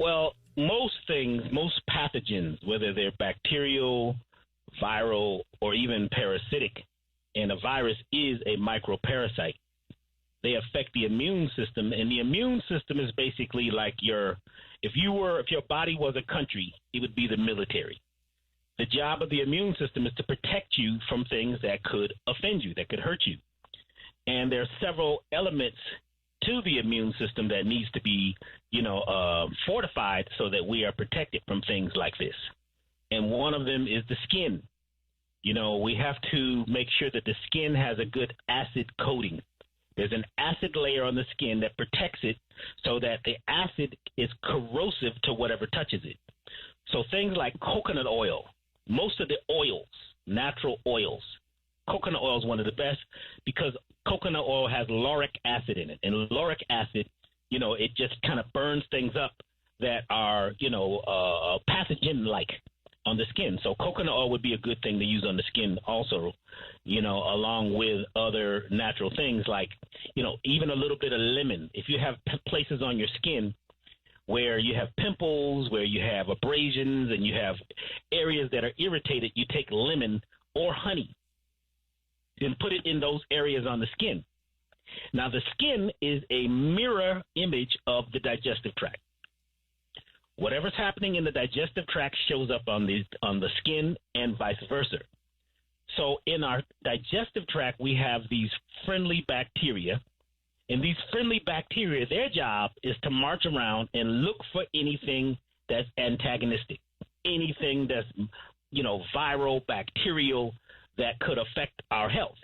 Well, most things, most pathogens, whether they're bacterial, viral, or even parasitic, and a virus is a microparasite, they affect the immune system. And the immune system is basically like if your body was a country, it would be the military. The job of the immune system is to protect you from things that could offend you, that could hurt you. And there are several elements to the immune system that needs to be, fortified so that we are protected from things like this. And one of them is the skin. We have to make sure that the skin has a good acid coating. There's an acid layer on the skin that protects it so that the acid is corrosive to whatever touches it. So things like coconut oil, most of the oils, natural oils, coconut oil is one of the best because coconut oil has lauric acid in it. And lauric acid, it just kind of burns things up that are, pathogen-like on the skin. So coconut oil would be a good thing to use on the skin also, along with other natural things like, even a little bit of lemon. If you have places on your skin where you have pimples, where you have abrasions, and you have areas that are irritated, you take lemon or honey and put it in those areas on the skin. Now, the skin is a mirror image of the digestive tract. Whatever's happening in the digestive tract shows up on the skin and vice versa. So in our digestive tract, we have these friendly bacteria. And these friendly bacteria, their job is to march around and look for anything that's antagonistic, anything that's, viral, bacterial, that could affect our health.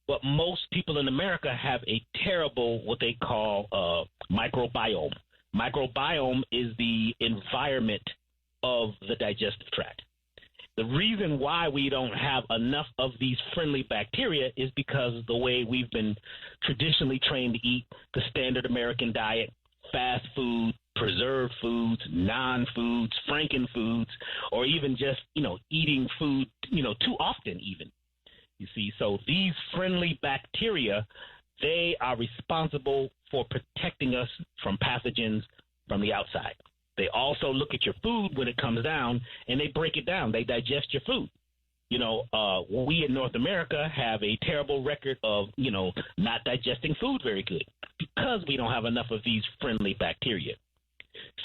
But most people in America have a terrible, what they call microbiome. Microbiome is the environment of the digestive tract. The reason why we don't have enough of these friendly bacteria is because of the way we've been traditionally trained to eat the standard American diet, fast food, preserved foods, non-foods, franken-foods, or even just, eating food, too often even. You see, so these friendly bacteria, they are responsible for protecting us from pathogens from the outside. They also look at your food when it comes down, and they break it down. They digest your food. We in North America have a terrible record of, not digesting food very good because we don't have enough of these friendly bacteria.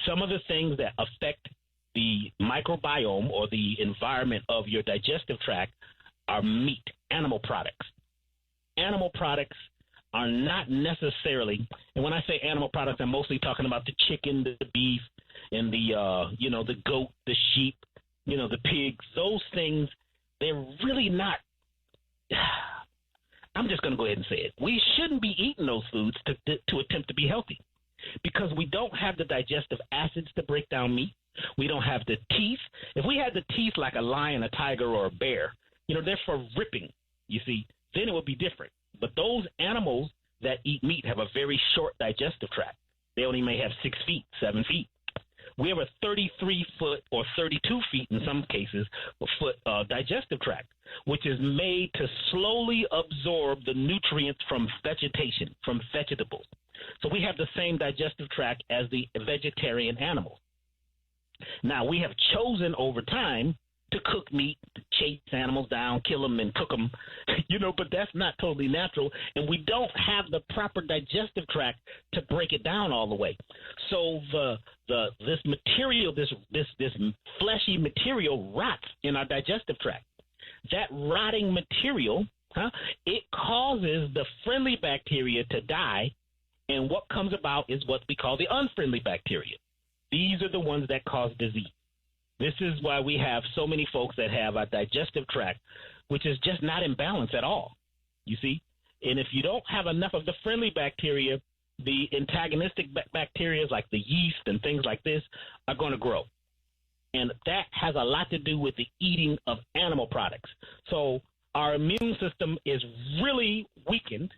Some of the things that affect the microbiome or the environment of your digestive tract are meat, animal products. Animal products are not necessarily, and when I say animal products, I'm mostly talking about the chicken, the beef, and the goat, the sheep, the pigs. Those things, they're really not. I'm just going to go ahead and say it. We shouldn't be eating those foods to attempt to be healthy because we don't have the digestive acids to break down meat. We don't have the teeth. If we had the teeth like a lion, a tiger, or a bear, they're for ripping, you see, then it would be different. But those animals that eat meat have a very short digestive tract. They only may have 6 feet, 7 feet. We have a 33-foot or 32 feet in some cases foot digestive tract, which is made to slowly absorb the nutrients from vegetation, from vegetables. So we have the same digestive tract as the vegetarian animals. Now, we have chosen over time to cook meat, to chase animals down, kill them and cook them, but that's not totally natural. And we don't have the proper digestive tract to break it down all the way. So this material, this fleshy material rots in our digestive tract. That rotting material, it causes the friendly bacteria to die. And what comes about is what we call the unfriendly bacteria. These are the ones that cause disease. This is why we have so many folks that have a digestive tract, which is just not in balance at all, you see. And if you don't have enough of the friendly bacteria, the antagonistic bacteria like the yeast and things like this are going to grow. And that has a lot to do with the eating of animal products. So our immune system is really weakened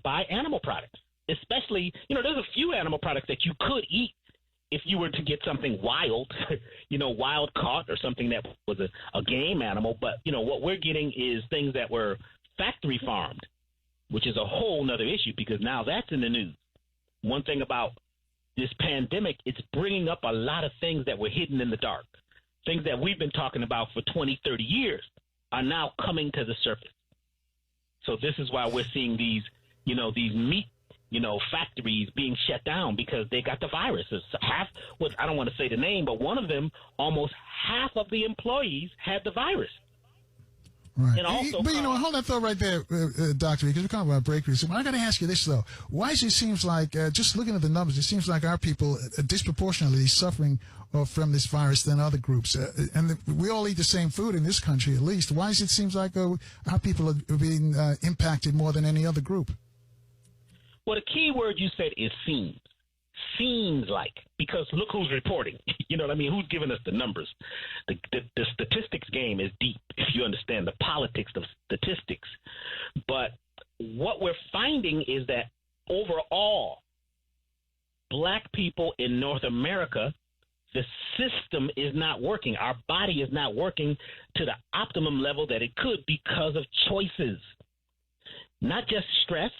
by animal products, especially, there's a few animal products that you could eat if you were to get something wild, wild caught or something that was a game animal. But, what we're getting is things that were factory farmed, which is a whole nother issue because now that's in the news. One thing about this pandemic, it's bringing up a lot of things that were hidden in the dark. Things that we've been talking about for 20, 30 years are now coming to the surface. So this is why we're seeing these meat, factories being shut down because they got the virus. I don't want to say the name, but one of them, almost half of the employees had the virus. Right. And also, but hold that thought right there, Doctor, because we're talking about breakthroughs. So I got to ask you this though: why is it seems like just looking at the numbers, it seems like our people are disproportionately suffering from this virus than other groups, and we all eat the same food in this country, at least. Why is it seems like our people are being impacted more than any other group? Well, the key word you said is seems. Seems like, because look who's reporting. You know what I mean? Who's giving us the numbers? The statistics game is deep, if you understand the politics of statistics. But what we're finding is that overall, black people in North America, the system is not working. Our body is not working to the optimum level that it could because of choices. Not just stress,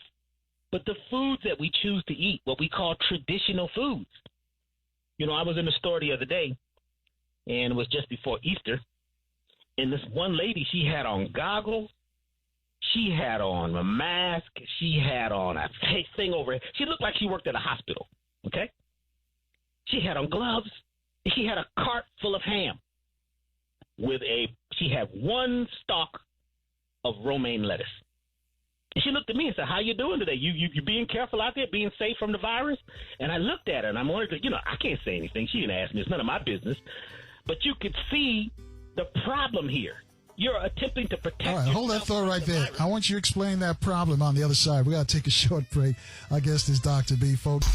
but the foods that we choose to eat, what we call traditional foods. I was in the store the other day, and it was just before Easter, and this one lady, she had on goggles, she had on a mask, she had on a thing over it. She looked like she worked at a hospital, okay? She had on gloves, and she had a cart full of ham she had one stalk of romaine lettuce. And she looked at me and said, "How you doing today? You being careful out there, being safe from the virus?" And I looked at her, and I wanted to, I can't say anything. She didn't ask me. It's none of my business. But you could see the problem here. You're attempting to protect yourself. All right, hold that thought right there. I want you to explain that problem on the other side. We got to take a short break. Our guest is Dr. B, folks.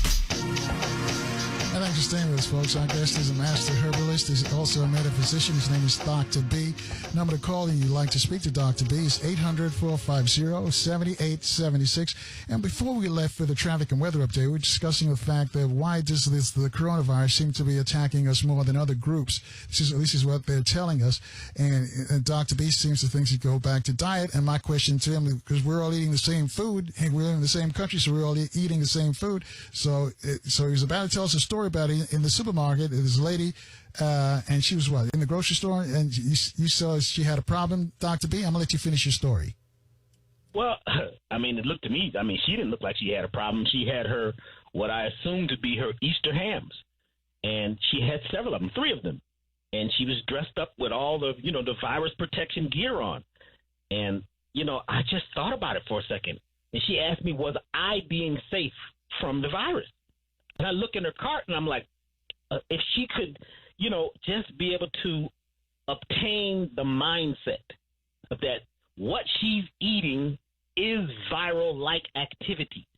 And thanks for staying with us, folks. Our guest is a master herbalist. He's also a metaphysician. His name is Dr. B. Number to call, and you'd like to speak to Dr. B, is 800-450-7876. And before we left for the traffic and weather update, we were discussing the fact that why does the coronavirus seem to be attacking us more than other groups? At least is what they're telling us. And Dr. B seems to think to go back to diet. And my question to him, because we're all eating the same food, and we're in the same country, so we're all eating the same food. So he was about to tell us a story about it in the supermarket. This lady, and she was in the grocery store, and you saw she had a problem. Dr. B, I'm gonna let you finish your story. Well, it looked to me, she didn't look like she had a problem. She had what I assumed to be her Easter hams, and she had several of them, 3 of them, and she was dressed up with all the the virus protection gear on, and I just thought about it for a second, and she asked me, was I being safe from the virus? And I look in her cart, and I'm like, if she could, just be able to obtain the mindset of that what she's eating is viral-like activity.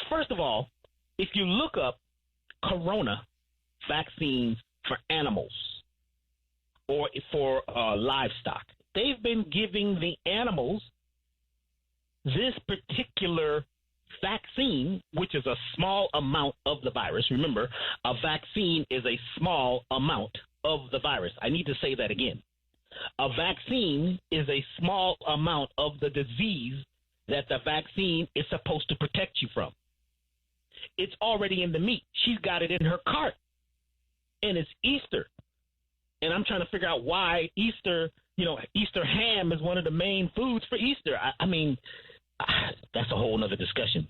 First of all, if you look up corona vaccines for animals or for livestock, they've been giving the animals this particular vaccine, which is a small amount of the virus. Remember, a vaccine is a small amount of the virus. I need to say that again. A vaccine is a small amount of the disease that the vaccine is supposed to protect you from. It's already in the meat. She's got it in her cart. And it's Easter. And I'm trying to figure out why Easter ham is one of the main foods for Easter. That's a whole nother discussion.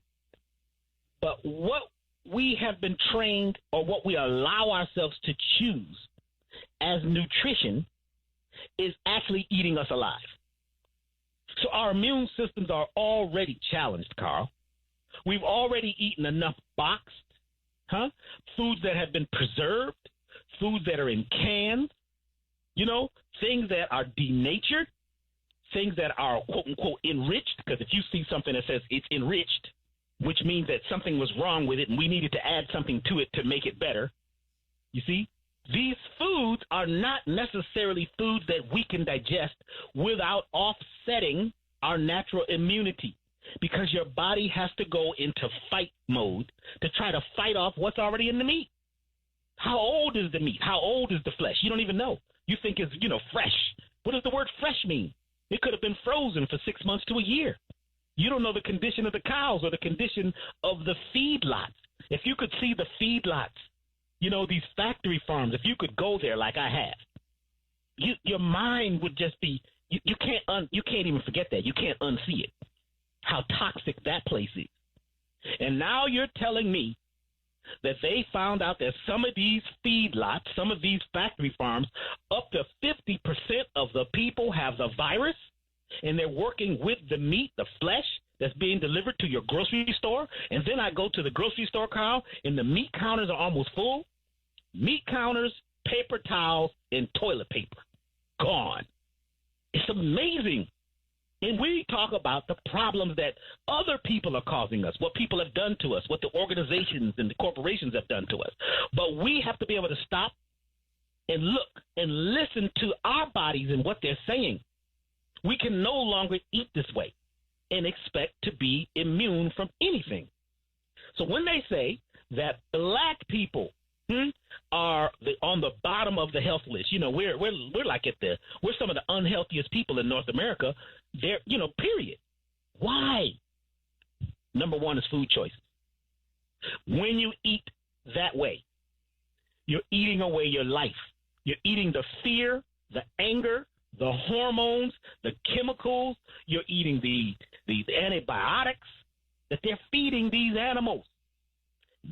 But what we have been trained, or what we allow ourselves to choose as nutrition, is actually eating us alive. So our immune systems are already challenged, Carl. We've already eaten enough boxed, foods that have been preserved, foods that are in cans, things that are denatured, things that are quote-unquote enriched, because if you see something that says it's enriched, which means that something was wrong with it and we needed to add something to it to make it better, you see? These foods are not necessarily foods that we can digest without offsetting our natural immunity, because your body has to go into fight mode to try to fight off what's already in the meat. How old is the meat? How old is the flesh? You don't even know. You think it's, fresh. What does the word fresh mean? It could have been frozen for 6 months to a year. You don't know the condition of the cows or the condition of the feedlots. If you could see the feedlots, you know, these factory farms, if you could go there like I have, your mind would just be, you can't even forget that. You can't unsee it, how toxic that place is. And now you're telling me that they found out that some of these feedlots, some of these factory farms, up to 50% of the people have the virus, and they're working with the meat, the flesh that's being delivered to your grocery store. And then I go to the grocery store, Carl, and the meat counters are almost full. Meat counters, paper towels, and toilet paper gone. It's amazing. And we talk about the problems that other people are causing us, what people have done to us, what the organizations and the corporations have done to us. But we have to be able to stop and look and listen to our bodies and what they're saying. We can no longer eat this way and expect to be immune from anything. So when they say that black people are on the bottom of the health list, you know, we're like we're some of the unhealthiest people in North America. There, you know, period. Why? Number one is food choices. When you eat that way, you're eating away your life. You're eating the fear, the anger, the hormones, the chemicals. You're eating the antibiotics that they're feeding these animals.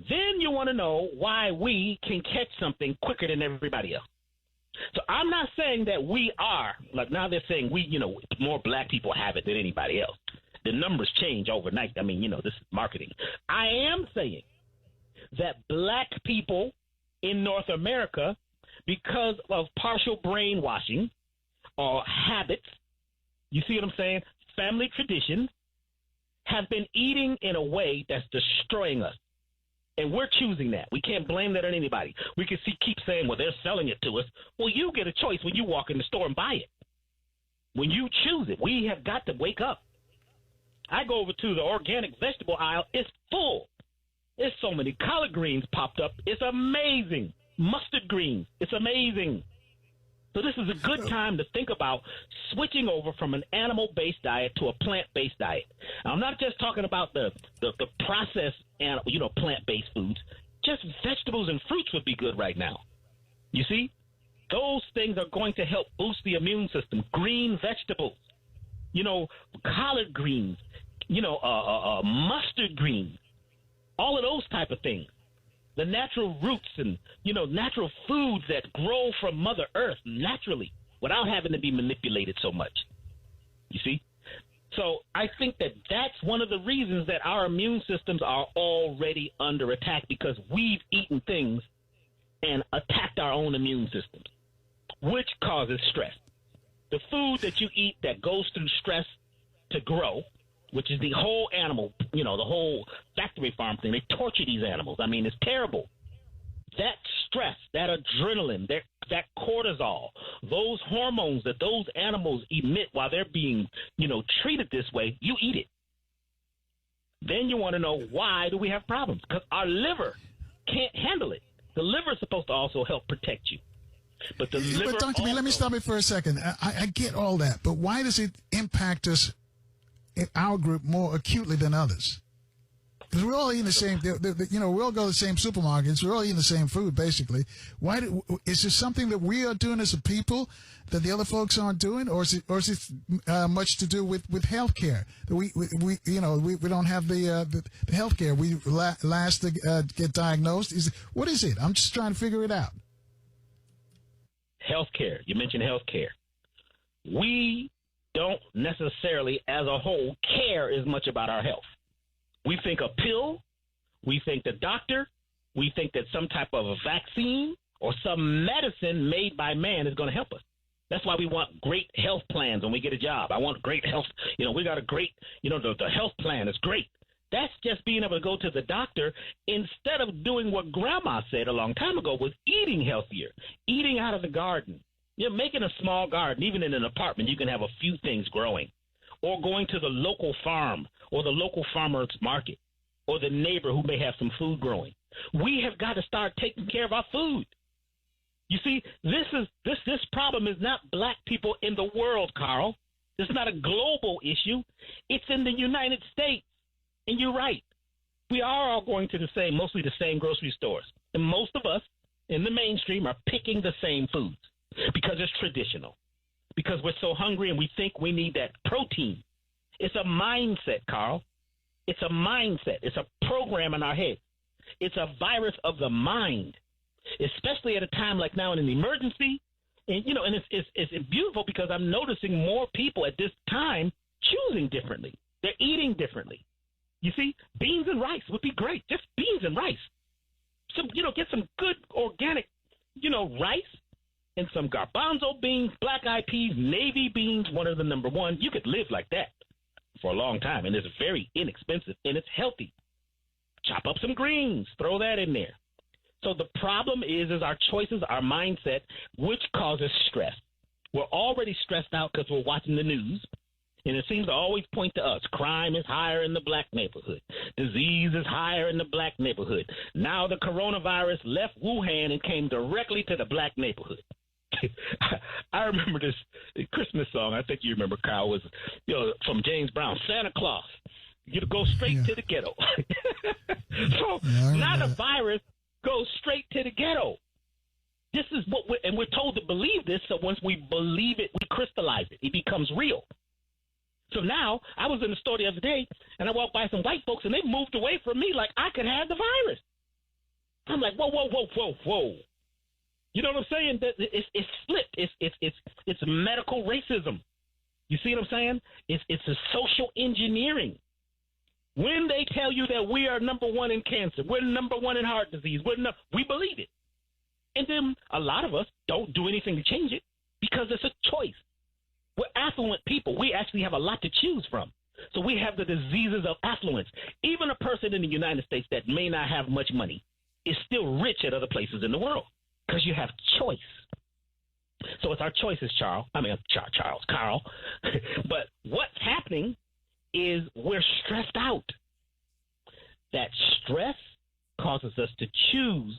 Then you want to know why we can catch something quicker than everybody else. So I'm not saying that we are, like now they're saying we, you know, more black people have it than anybody else. The numbers change overnight. I mean, you know, this is marketing. I am saying that black people in North America, because of partial brainwashing or habits, you see what I'm saying, family tradition, have been eating in a way that's destroying us. And we're choosing that. We can't blame that on anybody. We can keep saying, well, they're selling it to us. Well, you get a choice when you walk in the store and buy it. When you choose it, we have got to wake up. I go over to the organic vegetable aisle. It's full. There's so many collard greens popped up. It's amazing. Mustard greens. It's amazing. So this is a good time to think about switching over from an animal-based diet to a plant-based diet. I'm not just talking about the processed, plant-based foods. Just vegetables and fruits would be good right now. You see? Those things are going to help boost the immune system. Green vegetables, collard greens, mustard greens, all of those type of things. The natural roots and, natural foods that grow from Mother Earth naturally without having to be manipulated so much. You see? So I think that that's one of the reasons that our immune systems are already under attack, because we've eaten things and attacked our own immune systems, which causes stress. The food that you eat that goes through stress to grow, which is the whole animal, the whole factory farm thing. They torture these animals. I mean, it's terrible. That stress, that adrenaline, that cortisol, those hormones that those animals emit while they're being, treated this way, you eat it. Then you want to know, why do we have problems? Because our liver can't handle it. The liver is supposed to also help protect you. But the liver. But Dr. B, let me stop you for a second. I get all that, but why does it impact us in our group more acutely than others? Because we're all eating the same, we all go to the same supermarkets. We're all eating the same food, basically. Is there something that we are doing as a people that the other folks aren't doing, or is it much to do with health care? We don't have the health care. We last to get diagnosed. What is it? I'm just trying to figure it out. Healthcare. You mentioned healthcare. We don't necessarily, as a whole, care as much about our health. We think a pill, we think the doctor, we think that some type of a vaccine or some medicine made by man is going to help us. That's why we want great health plans when we get a job. I want great health. We got a great, the health plan is great. That's just being able to go to the doctor instead of doing what Grandma said a long time ago, was eating healthier, eating out of the garden. Making a small garden. Even in an apartment, you can have a few things growing. Or going to the local farm or the local farmer's market or the neighbor who may have some food growing. We have got to start taking care of our food. You see, this problem is not black people in the world, Carl. It's not a global issue. It's in the United States. And you're right. We are all going to mostly the same grocery stores. And most of us in the mainstream are picking the same foods because it's traditional, because we're so hungry and we think we need that protein. It's a mindset, Carl. It's a mindset. It's a program in our head. It's a virus of the mind, especially at a time like now in an emergency. And, and it's beautiful because I'm noticing more people at this time choosing differently. They're eating differently. You see, beans and rice would be great. Just beans and rice. Some, get some good organic, rice and some garbanzo beans, black-eyed peas, navy beans, one of the number one. You could live like that for a long time, and it's very inexpensive, and it's healthy. Chop up some greens, throw that in there. So the problem is our choices, our mindset, which causes stress. We're already stressed out because we're watching the news, and it seems to always point to us. Crime is higher in the black neighborhood. Disease is higher in the black neighborhood. Now the coronavirus left Wuhan and came directly to the black neighborhood. I remember this Christmas song. I think you remember, Kyle, was from James Brown, Santa Claus. You go straight to the ghetto. So now the virus goes straight to the ghetto. This is what we're told to believe this. So once we believe it, we crystallize it. It becomes real. So now I was in the store the other day, and I walked by some white folks, and they moved away from me like I could have the virus. I'm like, whoa, whoa, whoa, whoa, whoa. You know what I'm saying? It's flipped. It's medical racism. You see what I'm saying? It's a social engineering. When they tell you that we are number one in cancer, we're number one in heart disease, we believe it. And then a lot of us don't do anything to change it because it's a choice. We're affluent people. We actually have a lot to choose from. So we have the diseases of affluence. Even a person in the United States that may not have much money is still rich at other places in the world because you have choice. So it's our choices, Carl. But what's happening is we're stressed out. That stress causes us to choose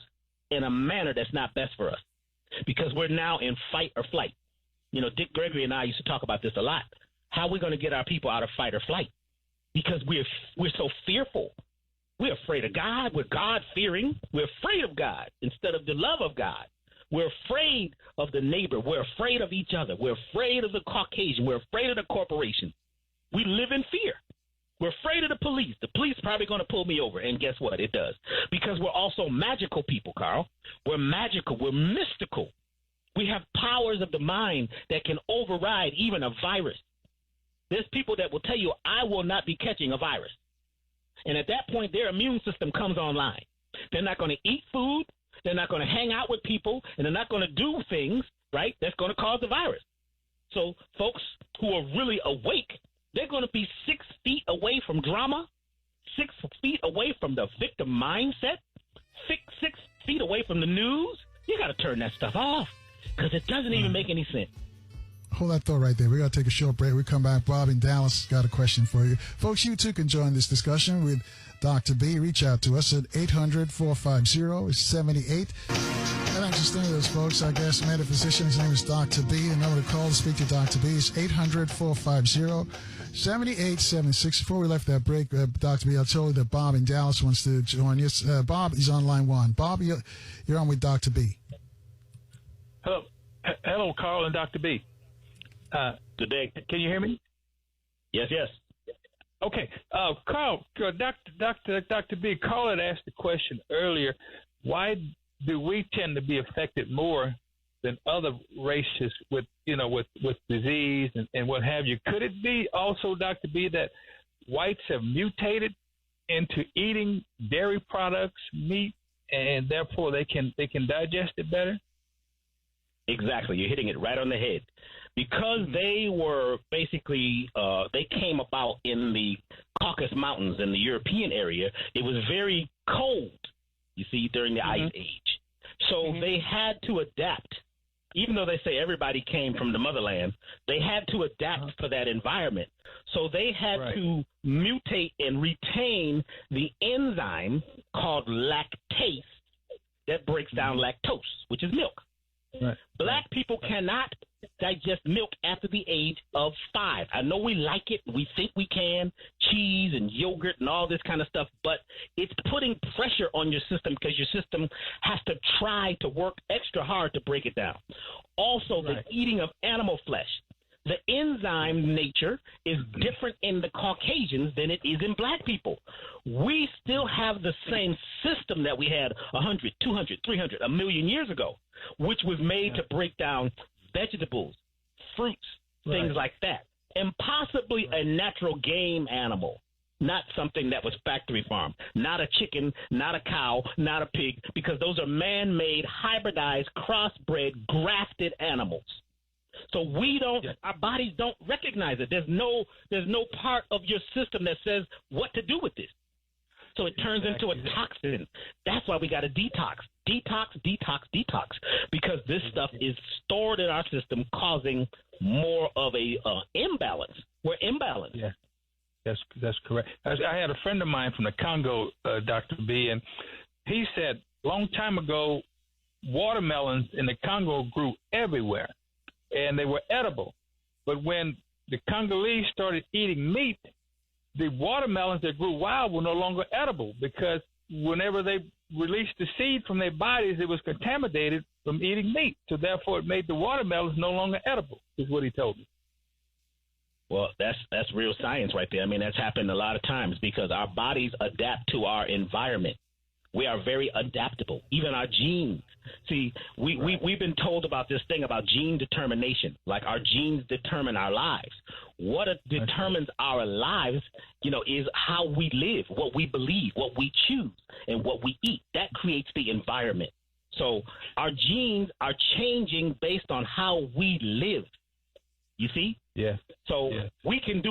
in a manner that's not best for us because we're now in fight or flight. Dick Gregory and I used to talk about this a lot. How are we going to get our people out of fight or flight? Because we're so fearful. We're afraid of God. We're God-fearing. We're afraid of God instead of the love of God. We're afraid of the neighbor. We're afraid of each other. We're afraid of the Caucasian. We're afraid of the corporation. We live in fear. We're afraid of the police. The police are probably going to pull me over, and guess what? It does. Because we're also magical people, Carl. We're magical. We're mystical. We have powers of the mind that can override even a virus. There's people that will tell you, I will not be catching a virus. And at that point, their immune system comes online. They're not going to eat food. They're not going to hang out with people. And they're not going to do things, right, that's going to cause the virus. So folks who are really awake, they're going to be 6 feet away from drama, 6 feet away from the victim mindset, 6 feet away from the news. You got to turn that stuff off because it doesn't even make any sense. Hold that thought right there. We're going to take a short break. We come back. Bob in Dallas got a question for you. Folks, you too can join this discussion with Dr. B. Reach out to us at 800-450-78. I understand those folks. Our guest metaphysician, his name is Dr. B. The number to call to speak to Dr. B is 800-450-7876. Before we left that break, Dr. B, I told you that Bob in Dallas wants to join us. Bob is on line one. Bob, you're on with Dr. B. Hello, Carl and Dr. B. Good day. Can you hear me? Yes. Okay. Carl, Dr. B, Carl had asked the question earlier, why do we tend to be affected more than other races with disease and what have you? Could it be also, Dr. B, that whites have mutated into eating dairy products, meat, and therefore they can digest it better? Exactly. You're hitting it right on the head. Because they were basically, they came about in the Caucasus Mountains in the European area, it was very cold, you see, during the Ice Age. So they had to adapt. Even though they say everybody came from the motherland, they had to adapt for that environment. So they had to mutate and retain the enzyme called lactase that breaks down lactose, which is milk. Right. Black people cannot digest milk after the age of 5. I know we like it. We think we can. cheese and yogurt and all this kind of stuff, but it's putting pressure on your system because your system has to try to work extra hard to break it down. Also, the eating of animal flesh. The enzyme nature is different in the Caucasians than it is in black people. We still have the same system that we had 100, 200, 300, a million years ago, which was made to break down vegetables, fruits, things like that, and possibly a natural game animal, not something that was factory farmed, not a chicken, not a cow, not a pig, because those are man-made, hybridized, crossbred, grafted animals. So we don't, our bodies don't recognize it. There's no part of your system that says what to do with this. So it turns into a toxin. That's why we got to detox, because this stuff is stored in our system, causing more of a imbalance. We're imbalanced. Yeah, that's correct. I had a friend of mine from the Congo, Dr. B, and he said a long time ago, watermelons in the Congo grew everywhere, and they were edible. But when the Congolese started eating meat, the watermelons that grew wild were no longer edible, because whenever they released the seed from their bodies, it was contaminated from eating meat. So therefore, it made the watermelons no longer edible, is what he told me. Well, that's real science right there. I mean, that's happened a lot of times because our bodies adapt to our environment. We are very adaptable, even our genes. See, we've been told about this thing about gene determination, like our genes determine our lives. What determines our lives, is how we live, what we believe, what we choose, and what we eat. That creates the environment. So our genes are changing based on how we live. You see? Yeah. So we could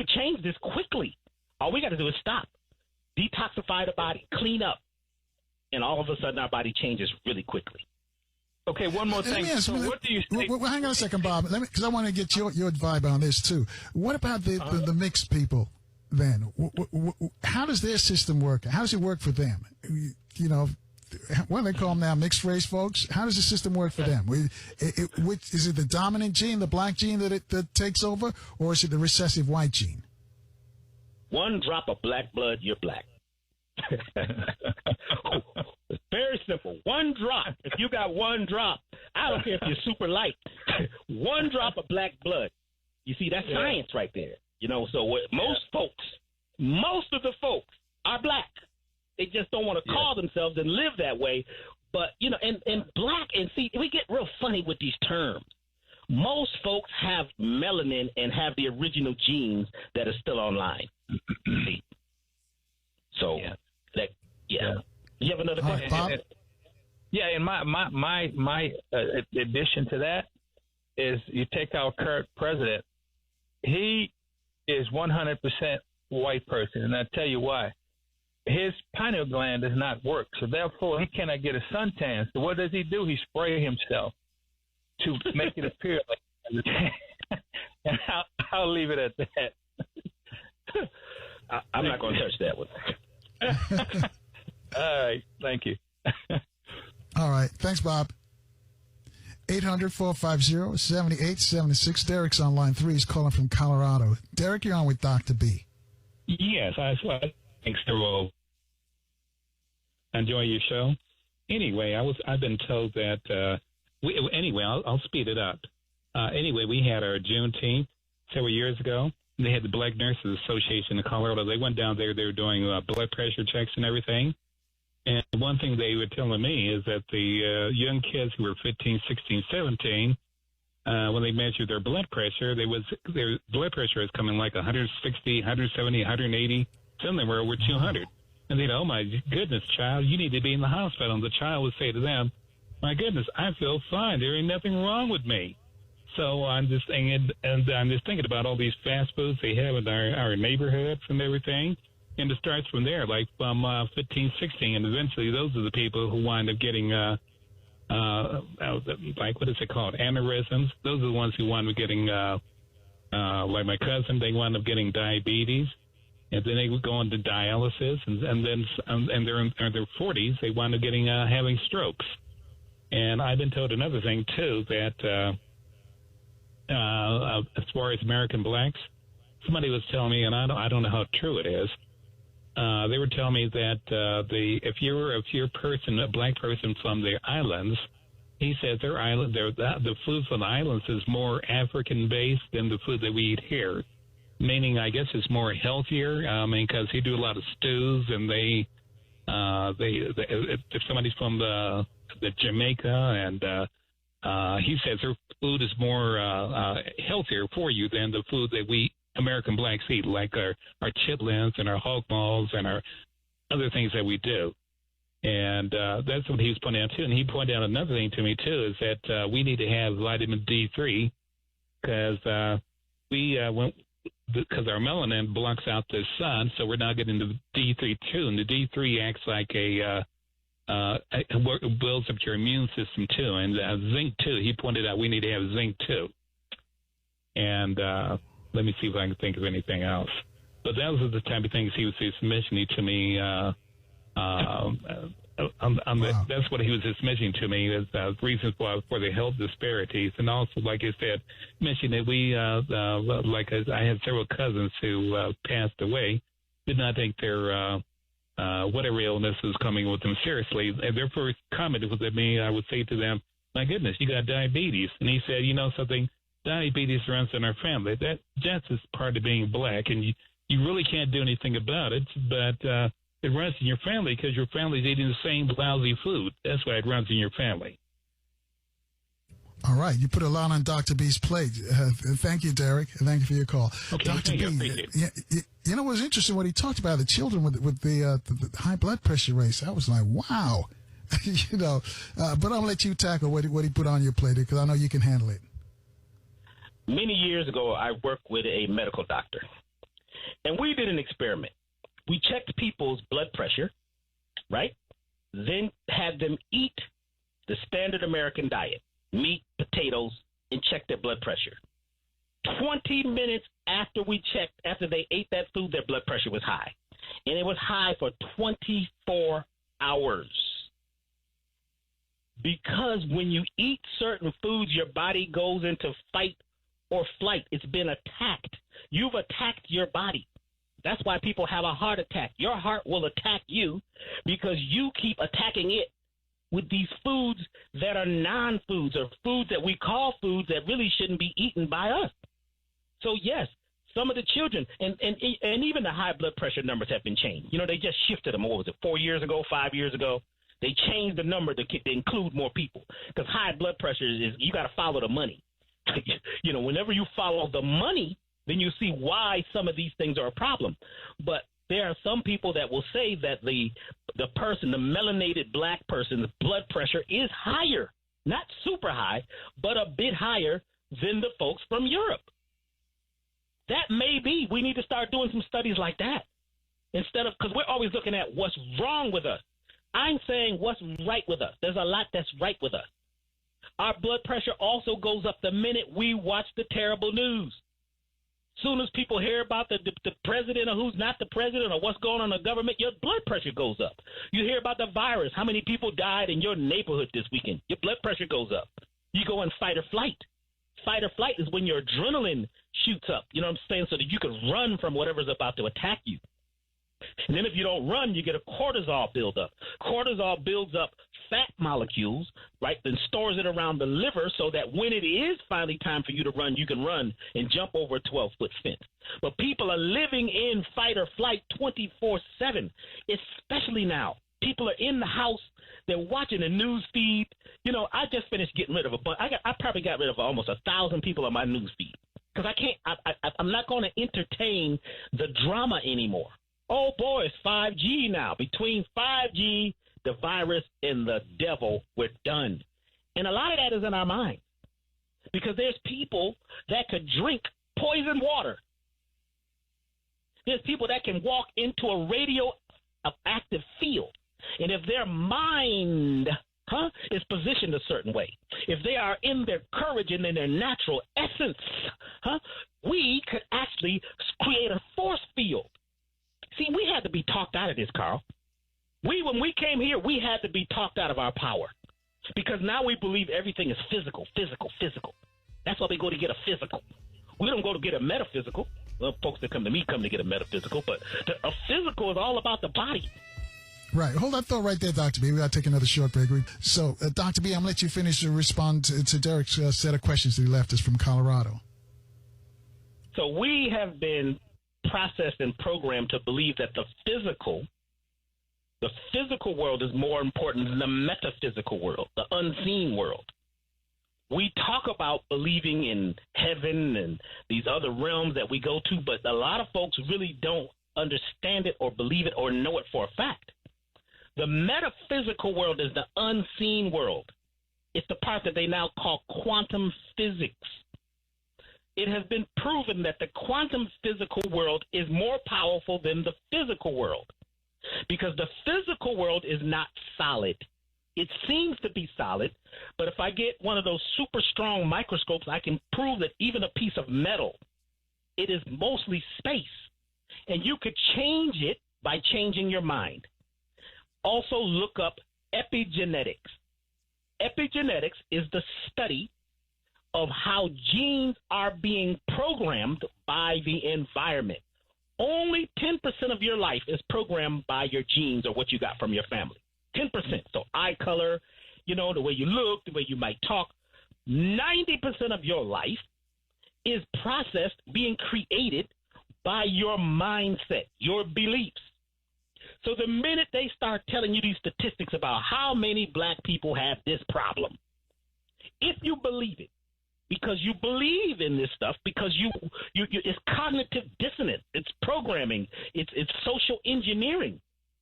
change this quickly. All we got to do is stop, detoxify the body, clean up. And all of a sudden, our body changes really quickly. Okay, one more thing. So what do you think? Well, hang on a second, Bob, because I want to get your vibe on this, too. What about the mixed people, then? How does their system work? How does it work for them? What do they call them now, mixed race folks? How does the system work for them? Is it the dominant gene, the black gene, that takes over, or is it the recessive white gene? One drop of black blood, you're black. It's very simple. One drop. If you got one drop, I don't care if you're super light. One drop of black blood. You see, that's science right there. So most of the folks are black. They just don't want to call themselves and live that way. But, and black, and see, we get real funny with these terms. Most folks have melanin and have the original genes that are still online. So, You have another question? Bob? Yeah, and my addition to that is you take our current president. He is 100% white person, and I'll tell you why. His pineal gland does not work, so therefore he cannot get a suntan. So what does he do? He sprays himself to make it appear like and I'll leave it at that. I'm not going to touch that one. All right. Thank you. All right. Thanks, Bob. 800-450-7876. Derek's on line 3. He's calling from Colorado. Derek, you're on with Dr. B. Yes, thanks to enjoy your show. Anyway, I've been told that I'll speed it up. Anyway, we had our Juneteenth several years ago. They had the Black Nurses Association in Colorado. They went down there. They were doing blood pressure checks and everything. And one thing they were telling me is that the young kids who were 15, 16, 17, when they measured their blood pressure, their blood pressure was coming like 160, 170, 180. Some of them were over 200. And they'd, oh, my goodness, child, you need to be in the hospital. And the child would say to them, my goodness, I feel fine. There ain't nothing wrong with me. So I'm just thinking, about all these fast foods they have in our neighborhoods and everything. And it starts from there, like from 15, 16, and eventually those are the people who wind up getting, like, what is it called, aneurysms. Those are the ones who wind up getting, like my cousin, they wind up getting diabetes, and then they would go into dialysis, and then they're in their 40s, they wind up getting having strokes. And I've been told another thing too, that as far as American blacks, somebody was telling me, and I don't know how true it is. They were telling me that if you're a black person from the islands, he said the food from the islands is more African based than the food that we eat here. Meaning, I guess it's more healthier. Because he do a lot of stews, and they if somebody's from the Jamaica, and he says their food is more healthier for you than the food that we American blacks eat, like our chitlins and our hog balls and our other things that we do. And that's what he was pointing out too. And he pointed out another thing to me too, is that we need to have vitamin D3 because because our melanin blocks out the sun, so we're not getting the D3 too. And the D3 acts like it builds up your immune system too. And zinc too. He pointed out we need to have zinc too. And let me see if I can think of anything else. But those are the type of things he was mentioning to me. That's what he was just mentioning to me as reasons for the health disparities. And also, like I said, mentioned that we, I had several cousins who passed away, did not take their whatever illness was coming with them seriously. And their first comment was at me, I would say to them, my goodness, you got diabetes. And he said, you know something, diabetes runs in our family. That's just part of being black, and you really can't do anything about it, but it runs in your family because your family's eating the same lousy food. That's why it runs in your family. All right. You put a lot on Dr. B's plate. Thank you, Derek. Thank you for your call. Okay, Dr. B, you know, it was interesting what he talked about, the children with the high blood pressure race. I was like, wow. You know, but I'll let you tackle what he put on your plate because I know you can handle it. Many years ago, I worked with a medical doctor, and we did an experiment. We checked people's blood pressure, right? Then had them eat the standard American diet, meat, potatoes, and check their blood pressure. 20 minutes after they ate that food, their blood pressure was high. And it was high for 24 hours. Because when you eat certain foods, your body goes into fight or flight. It's been attacked. You've attacked your body. That's why people have a heart attack. Your heart will attack you because you keep attacking it with these foods that are non-foods or foods that we call foods that really shouldn't be eaten by us. So, yes, some of the children, and even the high blood pressure numbers have been changed. You know, they just shifted them. What was it, 4 years ago, 5 years ago? They changed the number to include more people because high blood pressure is you got to follow the money. You know, whenever you follow the money, then you see why some of these things are a problem. But there are some people that will say that the melanated black person's blood pressure is higher, not super high, but a bit higher than the folks from Europe. That may be. We need to start doing some studies like that instead of, because we're always looking at what's wrong with us. I'm saying what's right with us. There's a lot that's right with us. Our blood pressure also goes up the minute we watch the terrible news. Soon as people hear about the president or who's not the president or what's going on in the government, your blood pressure goes up. You hear about the virus, how many people died in your neighborhood this weekend, your blood pressure goes up. You go in fight or flight. Fight or flight is when your adrenaline shoots up, you know what I'm saying, so that you can run from whatever's about to attack you. And then if you don't run, you get a cortisol buildup. Cortisol builds up fat molecules, right, then stores it around the liver so that when it is finally time for you to run, you can run and jump over a 12-foot fence. But people are living in fight or flight 24/7, especially now. People are in the house. They're watching the news feed. You know, I just finished getting rid of a bunch. I probably got rid of almost 1,000 people on my news feed because I'm not going to entertain the drama anymore. Oh, boy, it's 5G now. Between 5G, the virus, and the devil, we're done. And a lot of that is in our mind because there's people that could drink poison water. There's people that can walk into a radioactive field. And if their mind is positioned a certain way, if they are in their courage and in their natural essence, we could actually create a force field. See, we had to be talked out of this, Carl. When we came here, we had to be talked out of our power because now we believe everything is physical. That's why we go to get a physical. We don't go to get a metaphysical. Well, folks that come to me come to get a metaphysical, but a physical is all about the body. Right. Hold that thought right there, Dr. B. We got to take another short break. So, Dr. B, I'm going to let you finish to respond to Derek's set of questions that he left us from Colorado. So we have been processed and programmed to believe that the physical world is more important than the metaphysical world, the unseen world. We talk about believing in heaven and these other realms that we go to, but a lot of folks really don't understand it or believe it or know it for a fact. The metaphysical world is the unseen world. It's the part that they now call quantum physics. It has been proven that the quantum physical world is more powerful than the physical world because the physical world is not solid. It seems to be solid, but if I get one of those super strong microscopes, I can prove that even a piece of metal, it is mostly space. And you could change it by changing your mind. Also look up epigenetics. Epigenetics is the study of how genes are being programmed by the environment. Only 10% of your life is programmed by your genes or what you got from your family. 10%. So eye color, the way you look, the way you might talk. 90% of your life is processed, being created by your mindset, your beliefs. So the minute they start telling you these statistics about how many black people have this problem, if you believe it, because you believe in this stuff, because you it's cognitive dissonance, it's programming, it's social engineering.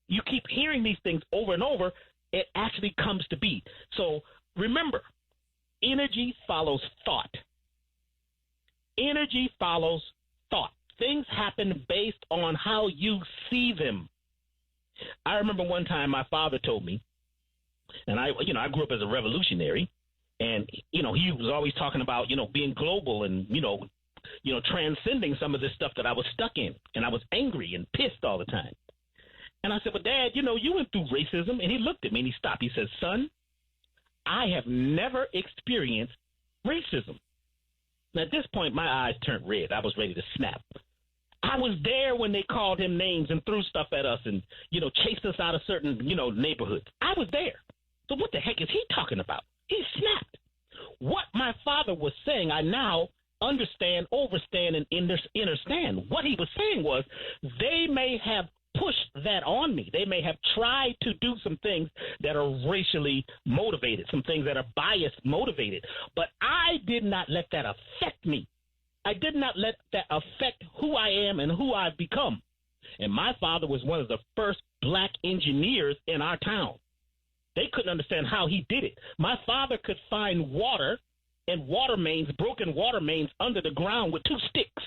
You keep hearing these things over and over, it actually comes to be. So remember, energy follows thought. Energy follows thought. Things happen based on how you see them. I remember one time my father told me, and I grew up as a revolutionary, and he was always talking about being global and transcending some of this stuff that I was stuck in, and I was angry and pissed all the time. And I said, "But Dad, you went through racism." And he looked at me and he stopped. He said, "Son, I have never experienced racism." And at this point, my eyes turned red. I was ready to snap. I was there when they called him names and threw stuff at us and, chased us out of certain, neighborhoods. I was there. So what the heck is he talking about? He snapped. What my father was saying, I now understand, overstand, and understand. What he was saying was they may have pushed that on me. They may have tried to do some things that are racially motivated, some things that are bias motivated, but I did not let that affect me. I did not let that affect who I am and who I've become. And my father was one of the first black engineers in our town. They couldn't understand how he did it. My father could find water and water mains, broken water mains under the ground with 2 sticks.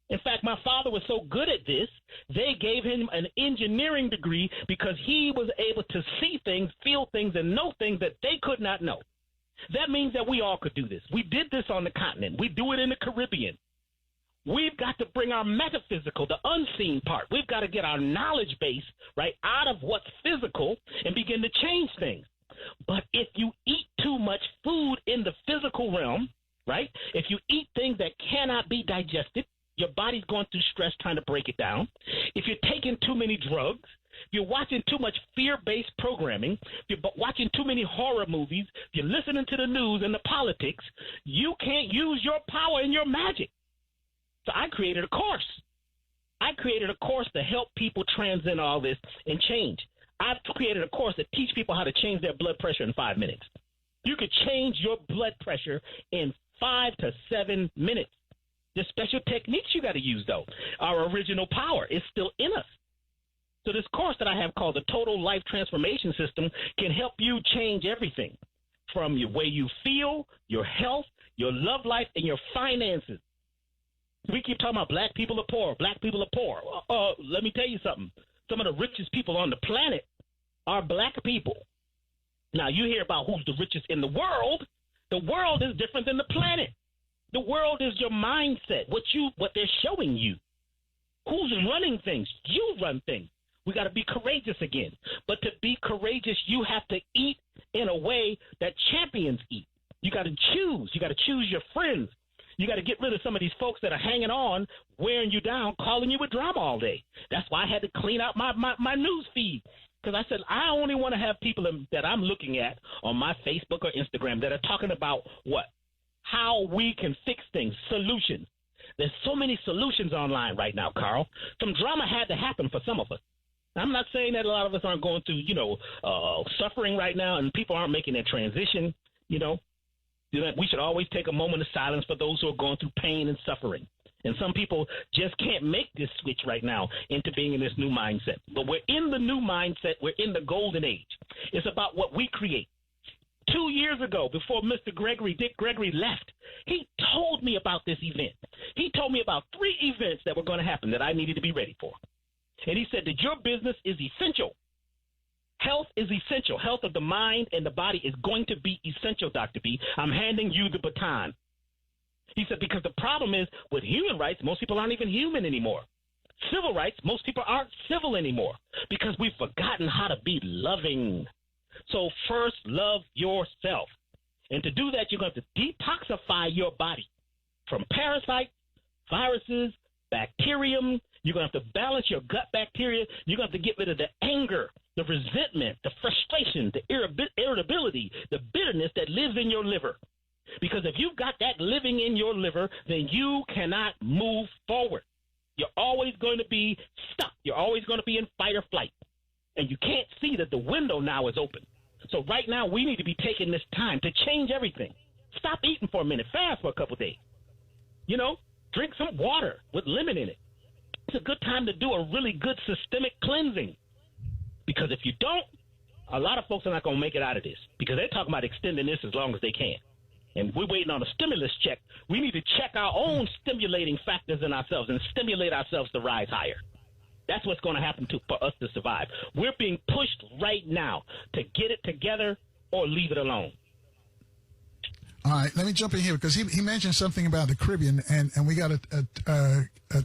In fact, my father was so good at this, they gave him an engineering degree because he was able to see things, feel things, and know things that they could not know. That means that we all could do this. We did this on the continent. We do it in the Caribbean. We've got to bring our metaphysical, the unseen part. We've got to get our knowledge base, right, out of what's physical and begin to change things. But if you eat too much food in the physical realm, right, if you eat things that cannot be digested, your body's going through stress trying to break it down. If you're taking too many drugs, if you're watching too much fear-based programming, if you're watching too many horror movies, if you're listening to the news and the politics, you can't use your power and your magic. So I created a course. I created a course to help people transcend all this and change. I've created a course that teach people how to change their blood pressure in 5 minutes. You could change your blood pressure in 5 to 7 minutes. There's special techniques you got to use, though. Our original power is still in us. So this course that I have called the Total Life Transformation System can help you change everything from your way you feel, your health, your love life, and your finances. We keep talking about black people are poor. Black people are poor. Let me tell you something. Some of the richest people on the planet are black people. Now, you hear about who's the richest in the world. The world is different than the planet. The world is your mindset, what they're showing you. Who's running things? You run things. We got to be courageous again. But to be courageous, you have to eat in a way that champions eat. You got to choose. You got to choose your friends. You got to get rid of some of these folks that are hanging on, wearing you down, calling you with drama all day. That's why I had to clean out my news feed. Because I said, I only want to have people that I'm looking at on my Facebook or Instagram that are talking about what? How we can fix things, solutions. There's so many solutions online right now, Carl. Some drama had to happen for some of us. I'm not saying that a lot of us aren't going through, suffering right now and people aren't making that transition, We should always take a moment of silence for those who are going through pain and suffering. And some people just can't make this switch right now into being in this new mindset. But we're in the new mindset. We're in the golden age. It's about what we create. 2 years ago, before Mr. Dick Gregory left, he told me about this event. He told me about 3 events that were going to happen that I needed to be ready for. And he said that your business is essential. Health is essential. Health of the mind and the body is going to be essential, Dr. B. I'm handing you the baton. He said, because the problem is with human rights, most people aren't even human anymore. Civil rights, most people aren't civil anymore because we've forgotten how to be loving. So first, love yourself. And to do that, you're going to detoxify your body from parasites, viruses, bacterium. You're going to have to balance your gut bacteria. You're going to have to get rid of the anger, the resentment, the frustration, the irritability, the bitterness that lives in your liver. Because if you've got that living in your liver, then you cannot move forward. You're always going to be stuck. You're always going to be in fight or flight. And you can't see that the window now is open. So right now we need to be taking this time to change everything. Stop eating for a minute. Fast for a couple of days. Drink some water with lemon in it. It's a good time to do a really good systemic cleansing. Because if you don't, a lot of folks are not going to make it out of this. Because they're talking about extending this as long as they can. And we're waiting on a stimulus check. We need to check our own stimulating factors in ourselves and stimulate ourselves to rise higher. That's what's going to happen for us to survive. We're being pushed right now to get it together or leave it alone. All right, let me jump in here because he mentioned something about the Caribbean, and we got a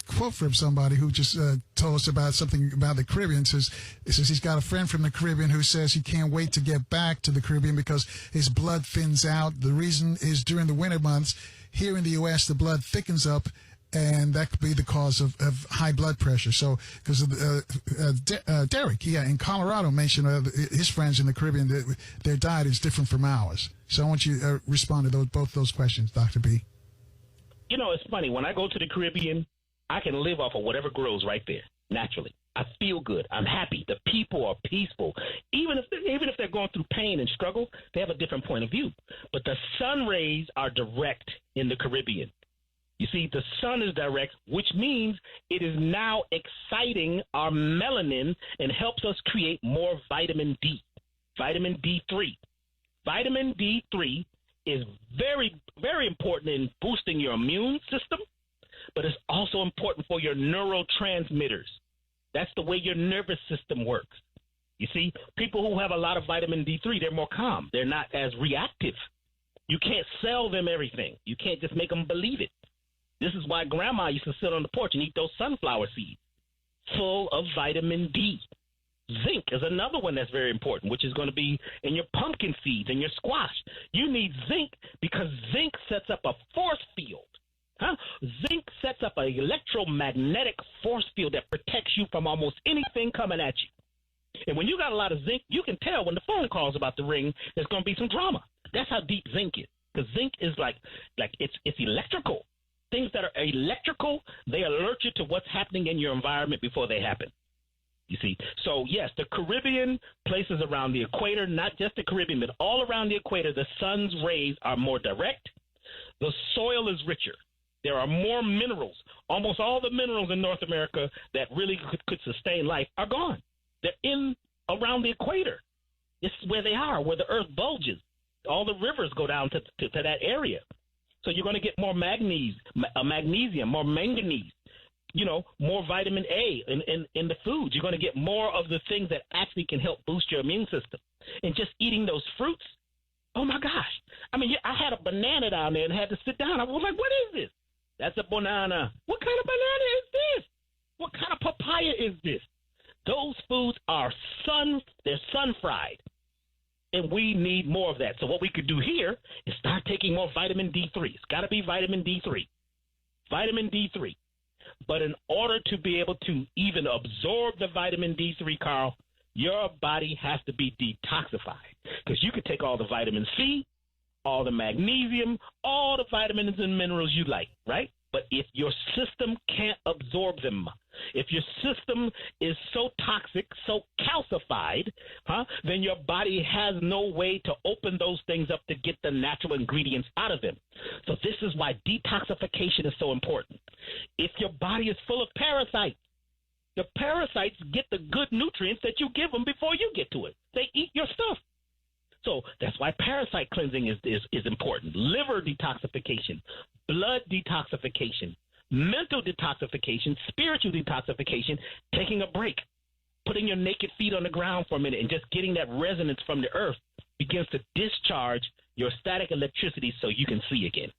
quote from somebody who just told us about something about the Caribbean. It says he's got a friend from the Caribbean who says he can't wait to get back to the Caribbean because his blood thins out. The reason is during the winter months here in the U.S., the blood thickens up, and that could be the cause of high blood pressure. So, because Derek, in Colorado, mentioned his friends in the Caribbean, their diet is different from ours. So I want you to respond to both those questions, Dr. B. It's funny. When I go to the Caribbean, I can live off of whatever grows right there, naturally. I feel good. I'm happy. The people are peaceful. Even if they're going through pain and struggle, they have a different point of view. But the sun rays are direct in the Caribbean. You see, the sun is direct, which means it is now exciting our melanin and helps us create more vitamin D, vitamin D3. Vitamin D3 is very, very important in boosting your immune system, but it's also important for your neurotransmitters. That's the way your nervous system works. You see, people who have a lot of vitamin D3, they're more calm. They're not as reactive. You can't sell them everything. You can't just make them believe it. This is why Grandma used to sit on the porch and eat those sunflower seeds full of vitamin D. Zinc is another one that's very important, which is going to be in your pumpkin seeds and your squash. You need zinc because zinc sets up a force field. Zinc sets up an electromagnetic force field that protects you from almost anything coming at you. And when you got a lot of zinc, you can tell when the phone call is about to ring, there's going to be some drama. That's how deep zinc is. Because zinc is like it's electrical. Things that are electrical, they alert you to what's happening in your environment before they happen. You see? So, yes, the Caribbean, places around the equator, not just the Caribbean, but all around the equator, the sun's rays are more direct. The soil is richer. There are more minerals. Almost all the minerals in North America that really could sustain life are gone. They're around the equator. This is where they are, where the earth bulges. All the rivers go down to that area. So you're going to get more magnesium, more manganese, more vitamin A in the foods. You're going to get more of the things that actually can help boost your immune system. And just eating those fruits, oh, my gosh. I mean, I had a banana down there and had to sit down. I was like, what is this? That's a banana. What kind of banana is this? What kind of papaya is this? Those foods are sun-fried. and we need more of that. So what we could do here is start taking more vitamin D3. It's got to be vitamin D3. Vitamin D3. But in order to be able to even absorb the vitamin D3, Carl, your body has to be detoxified. Because you could take all the vitamin C, all the magnesium, all the vitamins and minerals you like, right? But if your system can't absorb them, if your system is so toxic, so calcified, then your body has no way to open those things up to get the natural ingredients out of them. So this is why detoxification is so important. If your body is full of parasites, the parasites get the good nutrients that you give them before you get to it. They eat your stuff. So that's why parasite cleansing is important. Liver detoxification, blood detoxification, mental detoxification, spiritual detoxification, taking a break, putting your naked feet on the ground for a minute and just getting that resonance from the earth begins to discharge your static electricity so you can see again.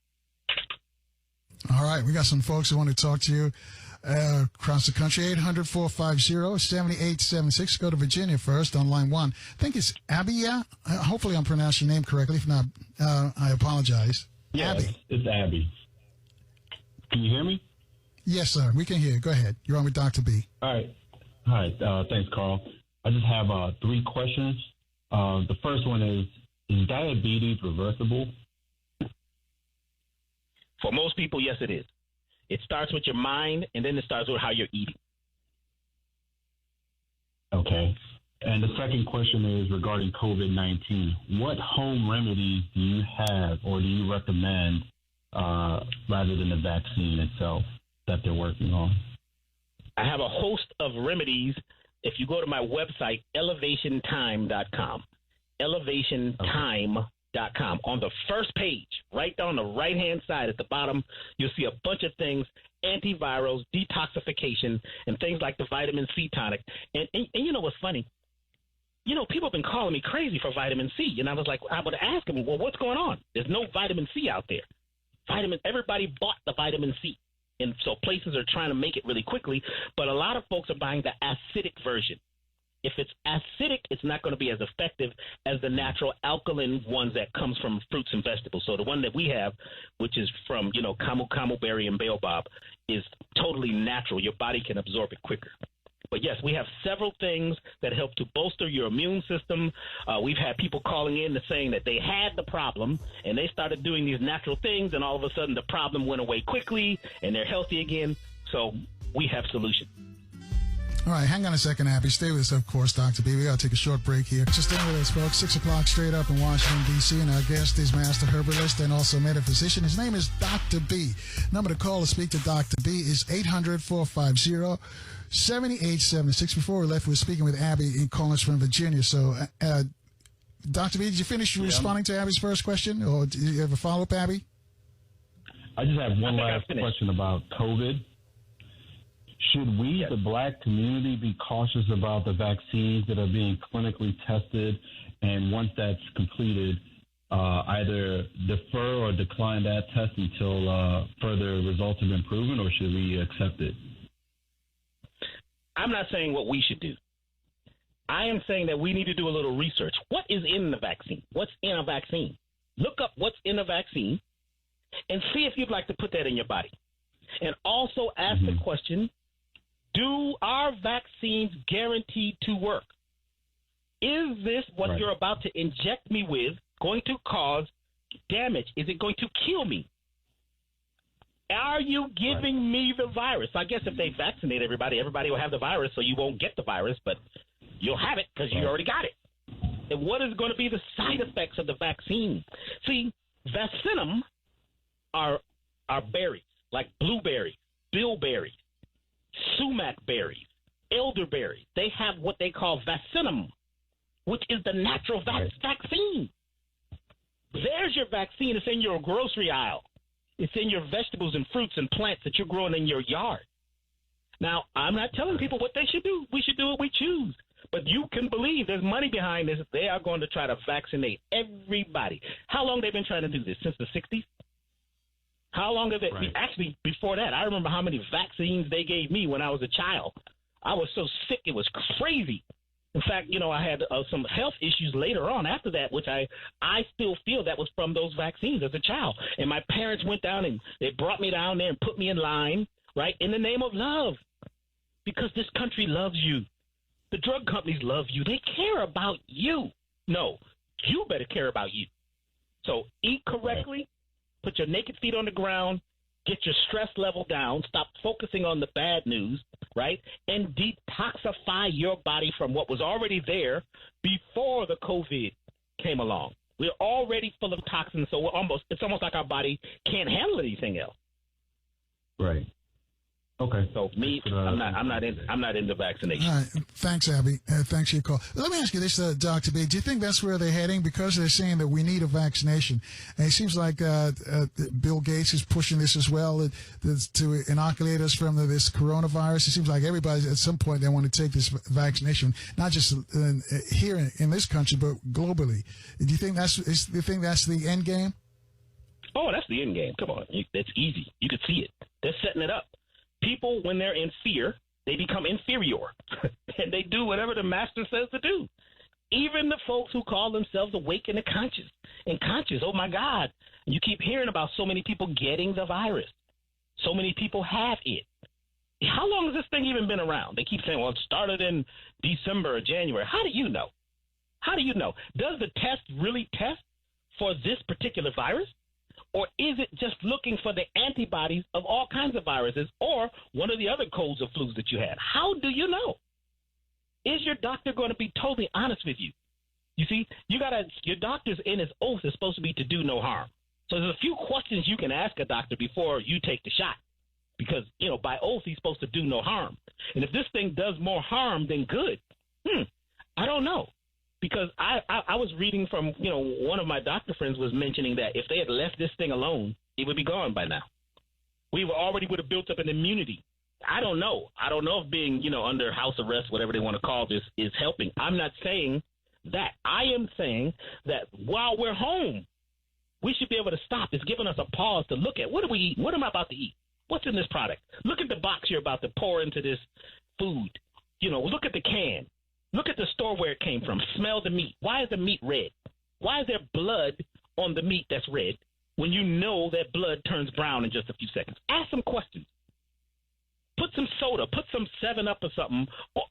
All right, we got some folks who want to talk to you across the country. 800-450-7876. Go to Virginia first on line 1. I think it's Abby, yeah? Hopefully I'm pronouncing your name correctly. If not, I apologize. Yeah, Abby. it's Abby. Can you hear me? Yes, sir. We can hear you. Go ahead. You're on with Dr. B. All right. Hi. Thanks, Carl. I just have 3 questions. The first one is diabetes reversible? For most people, yes, it is. It starts with your mind, and then it starts with how you're eating. Okay. And the second question is regarding COVID-19. What home remedies do you have or do you recommend rather than the vaccine itself that they're working on? I have a host of remedies. If you go to my website, elevationtime.com, elevationtime.com. On the first page, right down the right-hand side at the bottom, you'll see a bunch of things, antivirals, detoxification, and things like the vitamin C tonic. And you know what's funny? You know, people have been calling me crazy for vitamin C. And I was like, I would ask them, well, what's going on? There's no vitamin C out there. Everybody bought the vitamin C. And so places are trying to make it really quickly. But a lot of folks are buying the acidic version. If it's acidic, it's not going to be as effective as the natural alkaline ones that comes from fruits and vegetables. So the one that we have, which is from, camu berry and baobab, is totally natural. Your body can absorb it quicker. But, yes, we have several things that help to bolster your immune system. We've had people calling in saying that they had the problem, and they started doing these natural things, and all of a sudden the problem went away quickly, and they're healthy again. So we have solutions. All right, hang on a second, Abby. Stay with us, of course, Dr. B. We got to take a short break here. So stay with us, folks. 6 o'clock straight up in Washington, D.C., and our guest is Master Herbalist and also metaphysician. His name is Dr. B. Number to call to speak to Dr. B is 800-450-7876. Before we left, we were speaking with Abby, calling us from Virginia. So, Dr. B, did you finish responding to Abby's first question, or do you have a follow-up, Abby? I just have one last question about COVID. Should we, the black community, be cautious about the vaccines that are being clinically tested, and once that's completed, either defer or decline that test until further results of improvement, or should we accept it? I'm not saying what we should do. I am saying that we need to do a little research. What is in the vaccine? What's in a vaccine? Look up what's in a vaccine and see if you'd like to put that in your body. And also ask the question, do our vaccines guaranteed to work? Is this what you're about to inject me with going to cause damage? Is it going to kill me? Are you giving me the virus? I guess if they vaccinate everybody will have the virus, so you won't get the virus, but you'll have it because you already got it. And what is going to be the side effects of the vaccine? See, vaccinum are berries, like blueberries, bilberries, sumac berries, elderberries. They have what they call vaccinum, which is the natural vaccine. There's your vaccine. It's in your grocery aisle. It's in your vegetables and fruits and plants that you're growing in your yard. Now, I'm not telling people what they should do. We should do what we choose. But you can believe there's money behind this. They are going to try to vaccinate everybody. How long have they been trying to do this? Since the 60s? How long have they? Actually, before that, I remember how many vaccines they gave me when I was a child. I was so sick, it was crazy. In fact, I had some health issues later on after that, which I still feel that was from those vaccines as a child. And my parents went down and they brought me down there and put me in line, right, in the name of love, because this country loves you. The drug companies love you. They care about you. No, you better care about you. So eat correctly, put your naked feet on the ground, get your stress level down, stop focusing on the bad news, right, and detoxify your body from what was already there before the COVID came along. We're already full of toxins, so it's almost like our body can't handle anything else. Right. Okay. So I'm not into vaccination. All right. Thanks, Abby. Thanks for your call. Let me ask you this, Dr. B. Do you think that's where they're heading? Because they're saying that we need a vaccination. And it seems like Bill Gates is pushing this as well to inoculate us from this coronavirus. It seems like everybody at some point they want to take this vaccination, not just here in this country, but globally. Do you think that's the end game? Oh, that's the end game. Come on. That's easy. You could see it. They're setting it up. People, when they're in fear, they become inferior, and they do whatever the master says to do. Even the folks who call themselves awake and conscious, oh, my God. You keep hearing about so many people getting the virus. So many people have it. How long has this thing even been around? They keep saying, well, it started in December or January. How do you know? How do you know? Does the test really test for this particular virus? Or is it just looking for the antibodies of all kinds of viruses or one of the other colds or flus that you had? How do you know? Is your doctor going to be totally honest with you? You see, your doctor's in his oath is supposed to be to do no harm. So there's a few questions you can ask a doctor before you take the shot. Because, by oath, he's supposed to do no harm. And if this thing does more harm than good, I don't know. Because I was reading from, one of my doctor friends was mentioning that if they had left this thing alone, it would be gone by now. We would have built up an immunity. I don't know. I don't know if being, under house arrest, whatever they want to call this, is helping. I'm not saying that. I am saying that while we're home, we should be able to stop. It's giving us a pause to look at what do we eat? What am I about to eat? What's in this product? Look at the box you're about to pour into this food. Look at the can. Look at the store where it came from. Smell the meat. Why is the meat red? Why is there blood on the meat that's red when you know that blood turns brown in just a few seconds? Ask some questions. Put some soda, put some 7-Up or something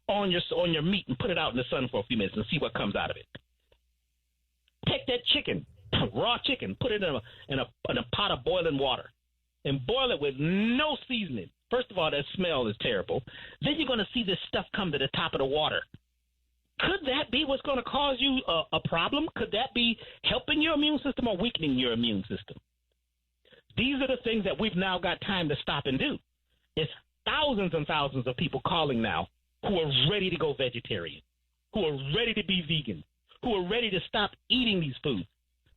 on your meat and put it out in the sun for a few minutes and see what comes out of it. Take that chicken, raw chicken, put it in a pot of boiling water and boil it with no seasoning. First of all, that smell is terrible. Then you're going to see this stuff come to the top of the water. Could that be what's going to cause you a problem? Could that be helping your immune system or weakening your immune system? These are the things that we've now got time to stop and do. It's thousands and thousands of people calling now who are ready to go vegetarian, who are ready to be vegan, who are ready to stop eating these foods.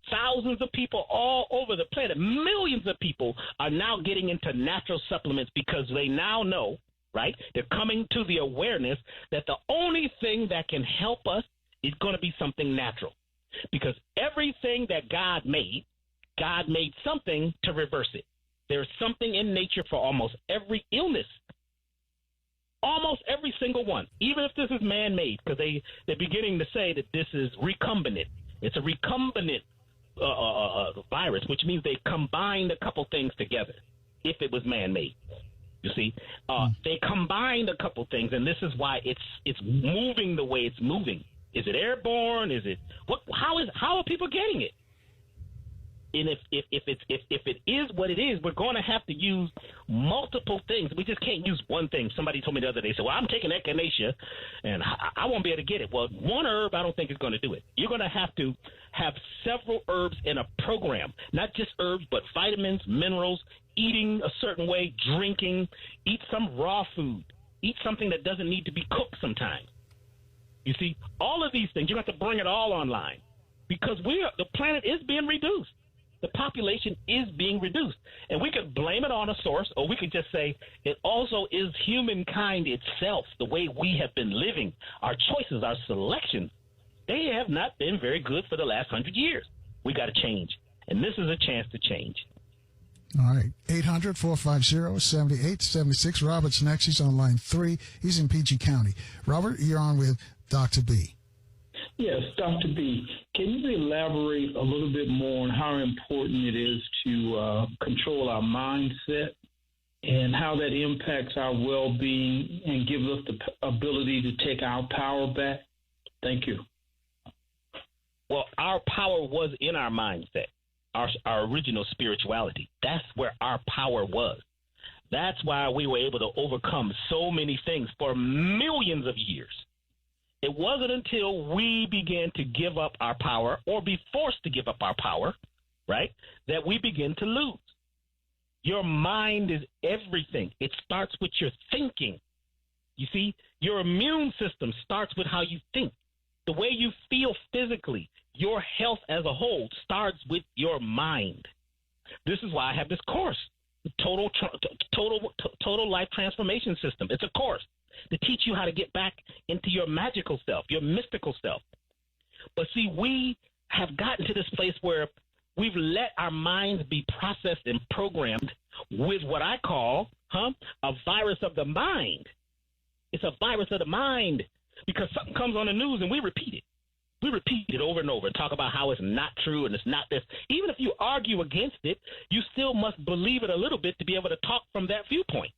Thousands of people all over the planet, millions of people are now getting into natural supplements because they now know, right? They're coming to the awareness that the only thing that can help us is going to be something natural. Because everything that God made something to reverse it. There's something in nature for almost every illness. Almost every single one. Even if this is man-made, because they're beginning to say that this is recombinant. It's a recombinant virus, which means they combined a couple things together if it was man-made. You see, they combined a couple things, and this is why it's moving the way it's moving. Is it airborne? Is it what? How are people getting it? And if it is what it is, we're going to have to use multiple things. We just can't use one thing. Somebody told me the other day, well, I'm taking echinacea, and I won't be able to get it. Well, one herb I don't think is going to do it. You're going to have several herbs in a program, not just herbs, but vitamins, minerals, eating a certain way, drinking, eat some raw food, eat something that doesn't need to be cooked sometimes. You see, all of these things, you have to bring it all online because the planet is being reduced. The population is being reduced. And we could blame it on a source, or we could just say it also is humankind itself, the way we have been living, our choices, our selections. They have not been very good for the last 100 years. We got to change. And this is a chance to change. All right. 800-450-7876. Robert's next. He's on line 3. He's in PG County. Robert, you're on with Dr. B. Yes, Dr. B, can you elaborate a little bit more on how important it is to control our mindset and how that impacts our well-being and gives us the ability to take our power back? Thank you. Well, our power was in our mindset, our original spirituality. That's where our power was. That's why we were able to overcome so many things for millions of years. It wasn't until we began to give up our power or be forced to give up our power, right, that we begin to lose. Your mind is everything. It starts with your thinking. You see, your immune system starts with how you think. The way you feel physically, your health as a whole starts with your mind. This is why I have this course, the Total Life Transformation System. It's a course to teach you how to get back into your magical self, your mystical self. But see, we have gotten to this place where we've let our minds be processed and programmed with what I call a virus of the mind. It's a virus of the mind because something comes on the news and we repeat it. We repeat it over and over and talk about how it's not true and it's not this. Even if you argue against it, you still must believe it a little bit to be able to talk from that viewpoint.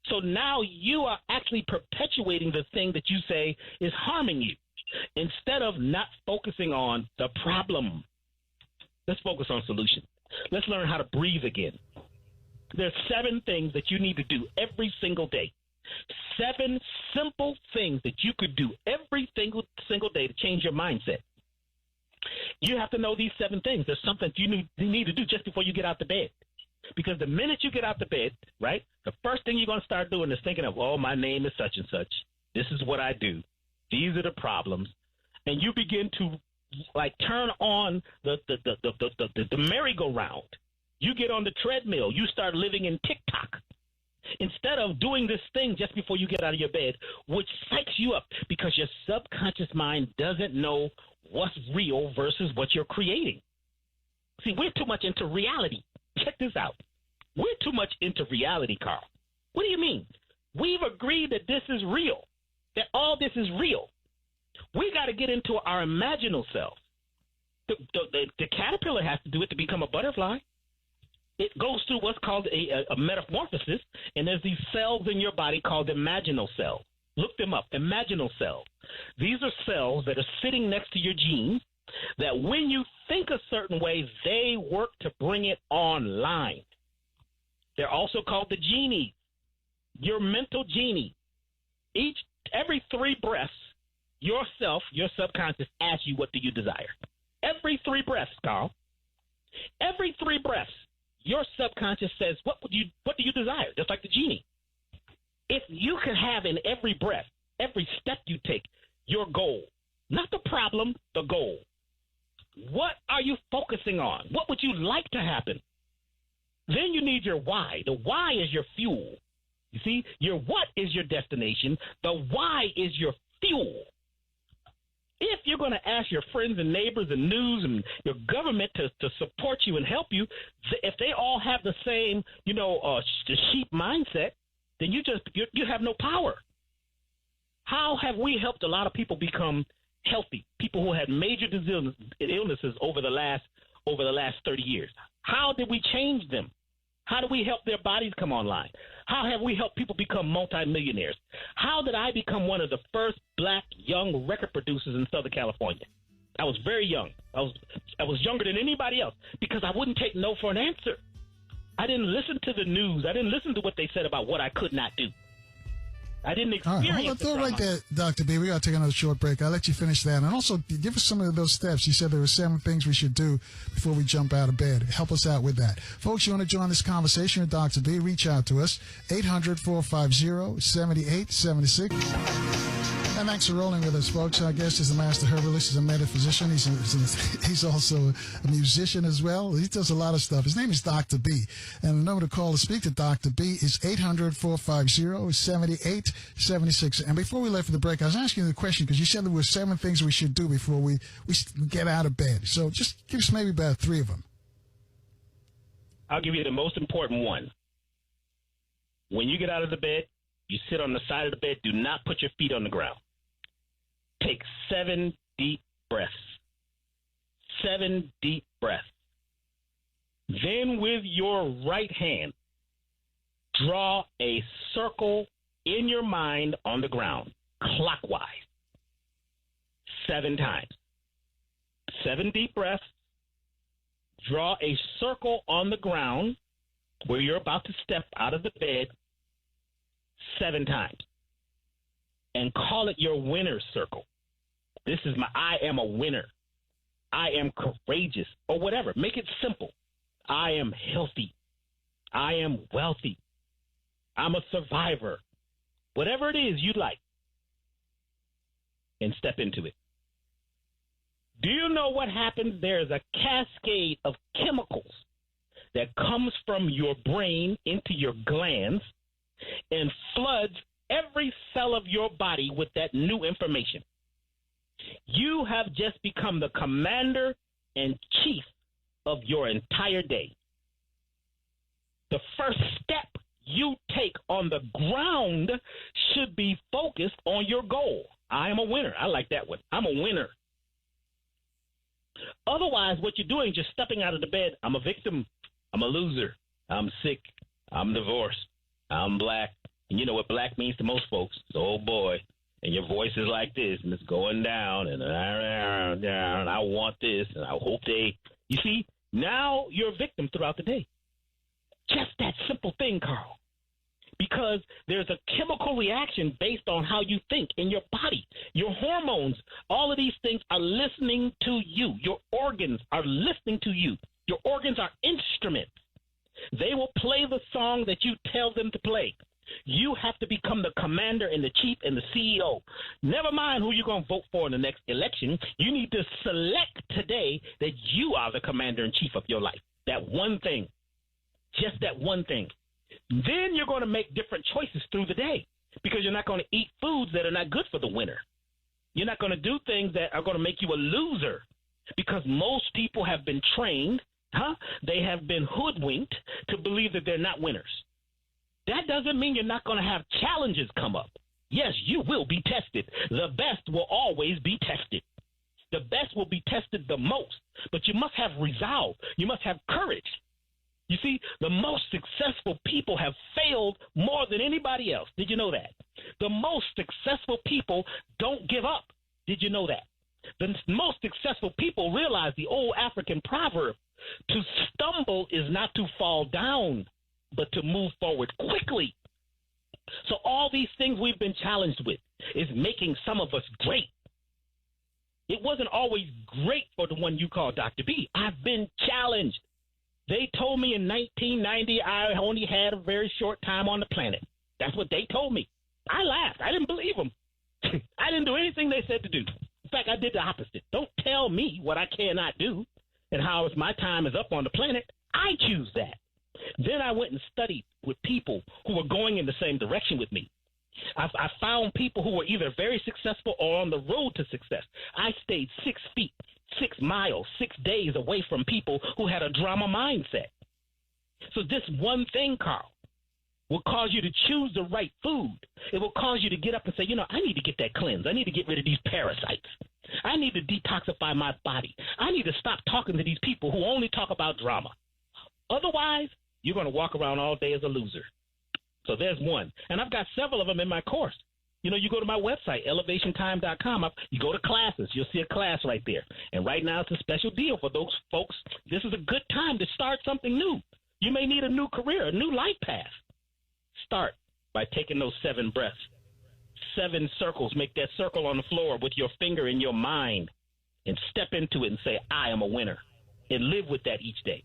So now you are actually perpetuating the thing that you say is harming you instead of not focusing on the problem. Let's focus on solution. Let's learn how to breathe again. There's 7 things that you need to do every single day. 7 simple things that you could do every single day to change your mindset. You have to know these 7 things. There's something you need to do just before you get out of bed. Because the minute you get out of bed, right, the first thing you're going to start doing is thinking of, oh, my name is such and such. This is what I do. These are the problems. And you begin to, like, turn on the merry-go-round. You get on the treadmill. You start living in TikTok. Instead of doing this thing just before you get out of your bed, which psychs you up because your subconscious mind doesn't know what's real versus what you're creating. See, we're too much into reality. Check this out. We're too much into reality, Carl. What do you mean? We've agreed that this is real, that all this is real. We got to get into our imaginal self. The caterpillar has to do it to become a butterfly. It goes through what's called a metamorphosis, and there's these cells in your body called imaginal cells. Look them up, imaginal cells. These are cells that are sitting next to your genes that when you think a certain way, they work to bring it online. They're also called the genies, your mental genie. Every 3 breaths, yourself, your subconscious asks you, what do you desire? Every 3 breaths, Carl. Every 3 breaths, your subconscious says, what do you desire? Just like the genie. If you could have in every breath, every step you take, your goal, not the problem, the goal. What are you focusing on? What would you like to happen? Then you need your why. The why is your fuel. You see, your what is your destination. The why is your fuel. If you're going to ask your friends and neighbors and news and your government to support you and help you, if they all have the same, sheep mindset, then you have no power. How have we helped a lot of people become healthy? People who had major illnesses over the last 30 years. How did we change them? How do we help their bodies come online? How have we helped people become multimillionaires? How did I become one of the first black young record producers in Southern California? I was very young. I was younger than anybody else because I wouldn't take no for an answer. I didn't listen to the news. I didn't listen to what they said about what I could not do. I didn't experience it. All right, hold on right there, Dr. B. We got to take another short break. I'll let you finish that. And also, give us some of those steps. You said there were 7 things we should do before we jump out of bed. Help us out with that. Folks, you want to join this conversation with Dr. B, reach out to us, 800-450-7876. And thanks for rolling with us, folks. Our guest is the master herbalist. He's a metaphysician. He's also a musician as well. He does a lot of stuff. His name is Dr. B. And the number to call to speak to Dr. B is 800-450-7876. And before we left for the break, I was asking you the question because you said there were 7 things we should do before we get out of bed. So just give us maybe about 3 of them. I'll give you the most important one. When you get out of the bed, you sit on the side of the bed. Do not put your feet on the ground. Take 7 deep breaths. 7 deep breaths. Then with your right hand, draw a circle in your mind on the ground, clockwise, 7 times. 7 deep breaths. Draw a circle on the ground where you're about to step out of the bed 7 times. And call it your winner circle. This is my I am a winner. I am courageous, or whatever. Make it simple. I am healthy. I am wealthy. I'm a survivor. Whatever it is you like. And step into it. Do you know what happens? There's a cascade of chemicals that comes from your brain into your glands and floods every cell of your body with that new information. You have just become the commander and chief of your entire day. The first step you take on the ground should be focused on your goal. I am a winner. I like that one. I'm a winner. Otherwise, what you're doing is just stepping out of the bed. I'm a victim. I'm a loser. I'm sick. I'm divorced. I'm black. And you know what black means to most folks? It's, oh, boy. And your voice is like this, and it's going down, and I want this, and I hope they. You see, now you're a victim throughout the day. Just that simple thing, Carl. Because there's a chemical reaction based on how you think in your body. Your hormones, all of these things are listening to you. Your organs are listening to you. Your organs are instruments. They will play the song that you tell them to play. You have to become the commander and the chief and the CEO. Never mind who you're going to vote for in the next election. You need to select today that you are the commander and chief of your life. That one thing. Just that one thing. Then you're going to make different choices through the day because you're not going to eat foods that are not good for the winner. You're not going to do things that are going to make you a loser because most people have been trained, they have been hoodwinked to believe that they're not winners. That doesn't mean you're not going to have challenges come up. Yes, you will be tested. The best will always be tested. The best will be tested the most, but you must have resolve. You must have courage. You see, the most successful people have failed more than anybody else. Did you know that? The most successful people don't give up. Did you know that? The most successful people realize the old African proverb, to stumble is not to fall down, but to move forward quickly. So all these things we've been challenged with is making some of us great. It wasn't always great for the one you call Dr. B. I've been challenged. They told me in 1990 I only had a very short time on the planet. That's what they told me. I laughed. I didn't believe them. I didn't do anything they said to do. In fact, I did the opposite. Don't tell me what I cannot do and how my time is up on the planet. I choose that. Then I went and studied with people who were going in the same direction with me. I found people who were either very successful or on the road to success. I stayed 6 feet, 6 miles, 6 days away from people who had a drama mindset. So this one thing, Carl, will cause you to choose the right food. It will cause you to get up and say, I need to get that cleanse. I need to get rid of these parasites. I need to detoxify my body. I need to stop talking to these people who only talk about drama. Otherwise, you're going to walk around all day as a loser. So there's one. And I've got several of them in my course. You go to my website, elevationtime.com. You go to classes. You'll see a class right there. And right now it's a special deal for those folks. This is a good time to start something new. You may need a new career, a new life path. Start by taking those 7 breaths. 7 circles. Make that circle on the floor with your finger in your mind and step into it and say, I am a winner. And live with that each day.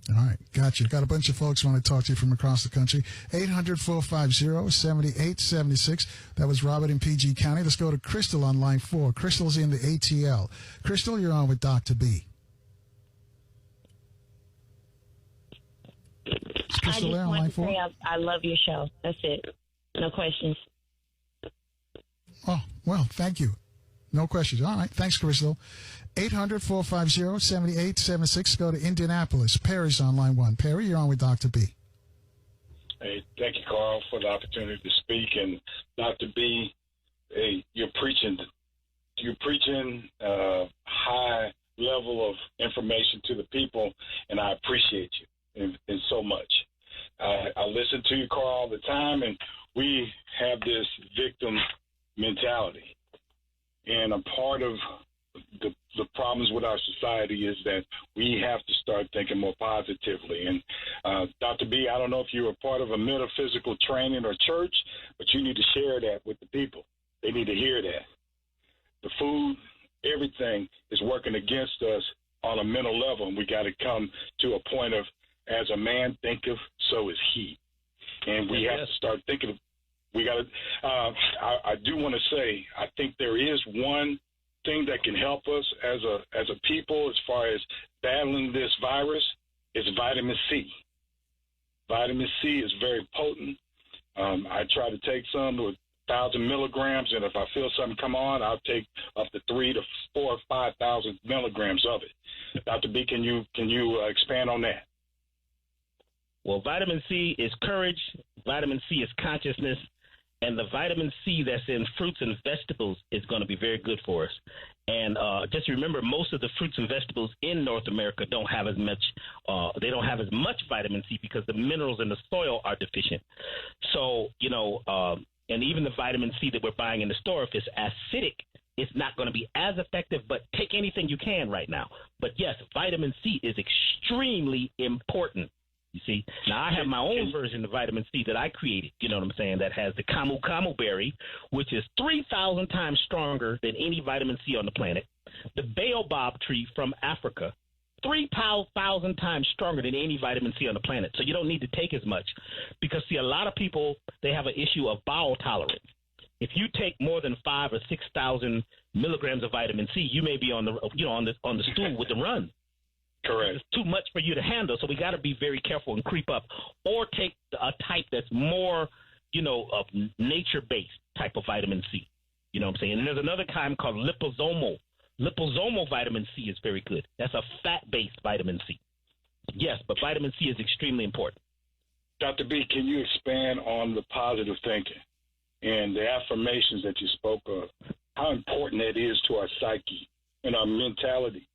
All right, gotcha. Got a bunch of folks want to talk to you from across the country. 800-450-7876. That was Robert in PG County. Let's go to Crystal on line 4. Crystal's in the ATL. Crystal, you're on with Dr. B. Is Crystal there on line 4? I love your show. That's it. No questions. Oh, well, thank you. No questions. All right. Thanks, Crystal. 800-450-7876. Go to Indianapolis. Perry's on line 1. Perry, you're on with Dr. B. Hey, thank you, Carl, for the opportunity to speak. And Dr. B, hey, you're preaching You're preaching high level of information to the people, and I appreciate you and so much. I listen to you, Carl, all the time, and we have this victim mentality. And a part of the problems with our society is that we have to start thinking more positively. And Dr. B, I don't know if you're a part of a metaphysical training or church, but you need to share that with the people. They need to hear that. The food, everything is working against us on a mental level, and we got to come to a point of, as a man thinketh, so is he. And we have to start thinking. We got to. I do want to say, I think there is one thing that can help us as a people as far as battling this virus is vitamin C. Vitamin C is very potent. I try to take some with 1,000 milligrams, and if I feel something come on, I'll take up to 3,000 to 4,000 or 5,000 milligrams of it. Dr. B, can you expand on that? Well, vitamin C is courage, vitamin C is consciousness, and the vitamin C that's in fruits and vegetables is going to be very good for us. And just remember, most of the fruits and vegetables in North America don't have as much. They don't have as much vitamin C because the minerals in the soil are deficient. So, and even the vitamin C that we're buying in the store, if it's acidic, it's not going to be as effective. But take anything you can right now. But yes, vitamin C is extremely important. You see, now I have my own version of vitamin C that I created, you know what I'm saying, that has the camu camu berry, which is 3,000 times stronger than any vitamin C on the planet. The baobab tree from Africa, 3,000 times stronger than any vitamin C on the planet. So you don't need to take as much because, see, a lot of people, they have an issue of bowel tolerance. If you take more than 5,000 or 6,000 milligrams of vitamin C, you may be on the, on the stool with the run. Correct. It's too much for you to handle, so we got to be very careful and creep up, or take a type that's more, of nature-based type of vitamin C. You know what I'm saying? And there's another kind called liposomal. Liposomal vitamin C is very good. That's a fat-based vitamin C. Yes, but vitamin C is extremely important. Dr. B, can you expand on the positive thinking and the affirmations that you spoke of? How important that is to our psyche and our mentality?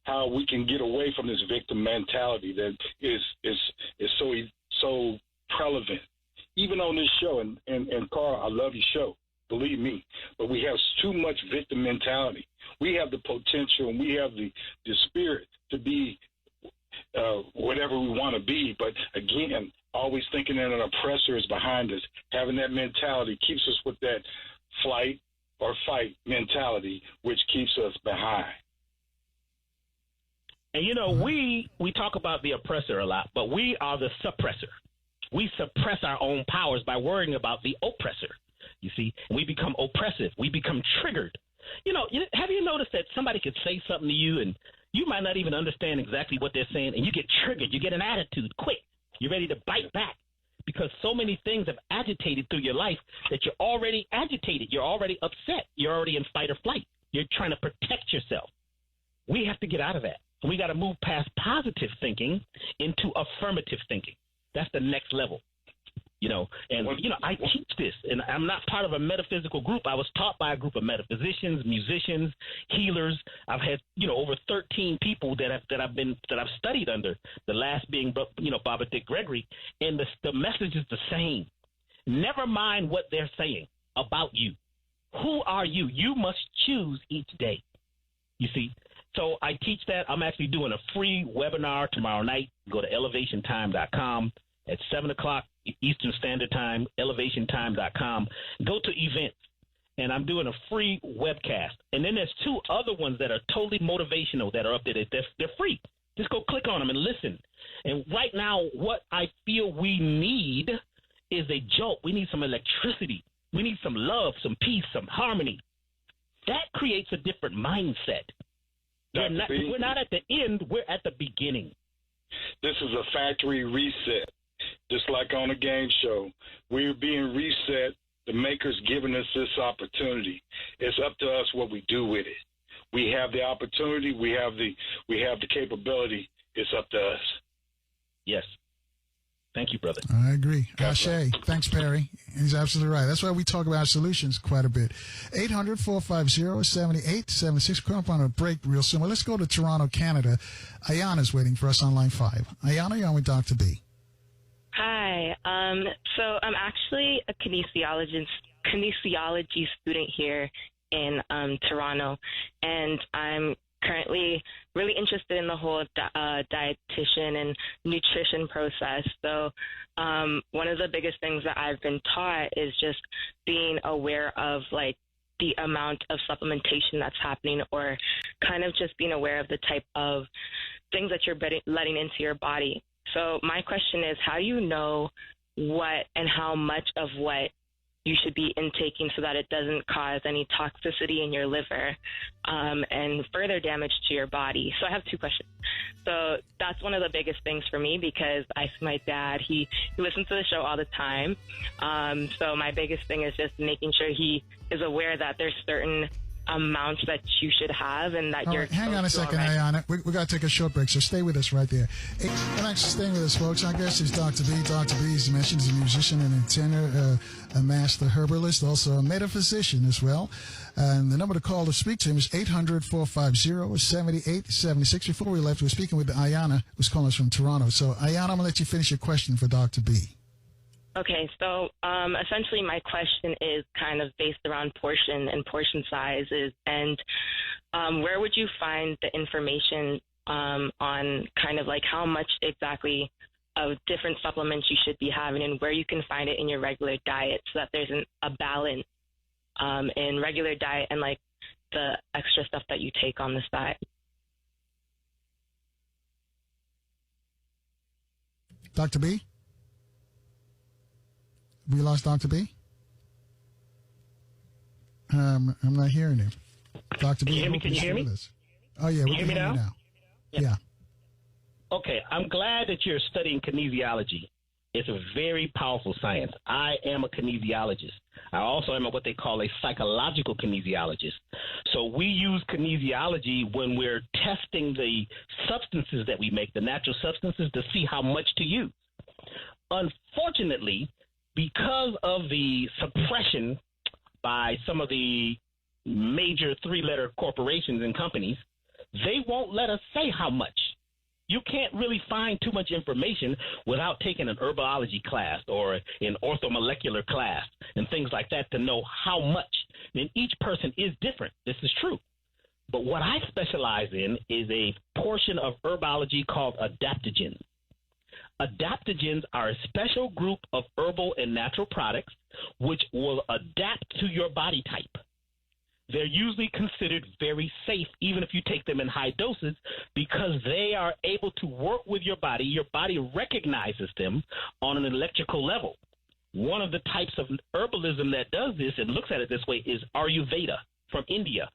How we can get away from this victim mentality that is so prevalent. Even on this show, and Carl, I love your show, believe me, but we have too much victim mentality. We have the potential and we have the spirit to be whatever we want to be, but again, always thinking that an oppressor is behind us. Having that mentality keeps us with that flight or fight mentality, which keeps us behind. And, we talk about the oppressor a lot, but we are the suppressor. We suppress our own powers by worrying about the oppressor, you see. And we become oppressive. We become triggered. Have you noticed that somebody could say something to you and you might not even understand exactly what they're saying, and you get triggered. You get an attitude quick. You're ready to bite back because so many things have agitated through your life that you're already agitated. You're already upset. You're already in fight or flight. You're trying to protect yourself. We have to get out of that. We got to move past positive thinking into affirmative thinking. That's the next level, I teach this, and I'm not part of a metaphysical group. I was taught by a group of metaphysicians, musicians, healers. I've had, over 13 people that I've studied under, the last being, Baba Dick Gregory, and the message is the same. Never mind what they're saying about you. Who are you? You must choose each day, you see. So I teach that. I'm actually doing a free webinar tomorrow night. Go to elevationtime.com at 7 o'clock Eastern Standard Time, elevationtime.com. Go to events, and I'm doing a free webcast. And then there's 2 other ones that are totally motivational that are up there. They're free. Just go click on them and listen. And right now, what I feel we need is a jolt. We need some electricity. We need some love, some peace, some harmony. That creates a different mindset. We're not at the end. We're at the beginning. This is a factory reset, just like on a game show. We're being reset. The Maker's giving us this opportunity. It's up to us what we do with it. We have the opportunity. We have the capability. It's up to us. Yes. Thank you, brother. I agree. Ashe. Thanks, Perry. He's absolutely right. That's why we talk about solutions quite a bit. 800-450-7876. We're going to break real soon. Well, let's go to Toronto, Canada. Ayana's waiting for us on line 5. Ayana, you're on with Dr. B. Hi. So I'm actually a kinesiology student here in Toronto, and I'm currently really interested in the whole dietitian and nutrition process. So one of the biggest things that I've been taught is just being aware of like the amount of supplementation that's happening, or kind of just being aware of the type of things that you're letting into your body. So my question is, how do you know what and how much of what you should be intaking so that it doesn't cause any toxicity in your liver and further damage to your body? So I have 2 questions. So that's one of the biggest things for me, because my dad, he listens to the show all the time. So my biggest thing is just making sure he is aware that there's certain amounts that you should have and that you're... Right, hang on a second, Ayana. We got to take a short break, so stay with us right there. Hey, thanks for staying with us, folks. Our guest is Dr. B. Dr. B, as mentioned, is a musician and a tenor, a master herbalist, also a metaphysician as well. And the number to call to speak to him is 800-450-7876. Before we left, we were speaking with Ayana, who's calling us from Toronto. So, Ayana, I'm going to let you finish your question for Dr. B. Okay, so essentially my question is kind of based around portion and portion sizes, and where would you find the information on kind of like how much exactly of different supplements you should be having, and where you can find it in your regular diet, so that there's a balance in regular diet and like the extra stuff that you take on the side? Dr. B? We lost Dr. B? I'm not hearing him. Dr. B, Can you hear me? Oh, yeah. We can hear you now. Yeah. Okay, I'm glad that you're studying kinesiology. It's a very powerful science. I am a kinesiologist. I also am what they call a psychological kinesiologist. So we use kinesiology when we're testing the substances that we make, the natural substances, to see how much to use. Unfortunately, because of the suppression by some of the major 3-letter corporations and companies, they won't let us say how much. You can't really find too much information without taking an herbology class or an orthomolecular class and things like that to know how much. And each person is different. This is true. But what I specialize in is a portion of herbology called adaptogens. Adaptogens are a special group of herbal and natural products which will adapt to your body type. They're usually considered very safe, even if you take them in high doses, because they are able to work with your body. Your body recognizes them on an electrical level. One of the types of herbalism that does this and looks at it this way is Ayurveda from India.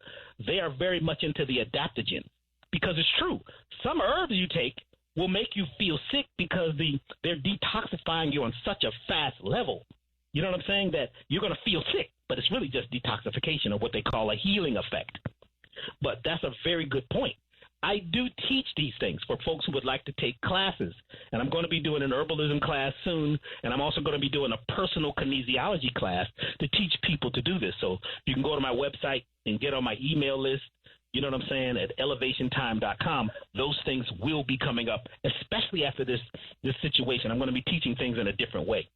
They are very much into the adaptogens, because it's true. Some herbs you take will make you feel sick because they're detoxifying you on such a fast level. You know what I'm saying? That you're going to feel sick, but it's really just detoxification, or what they call a healing effect. But that's a very good point. I do teach these things for folks who would like to take classes, and I'm going to be doing an herbalism class soon, and I'm also going to be doing a personal kinesiology class to teach people to do this. So you can go to my website and get on my email list. You know what I'm saying, at elevationtime.com. Those things will be coming up, especially after this situation. I'm going to be teaching things in a different way.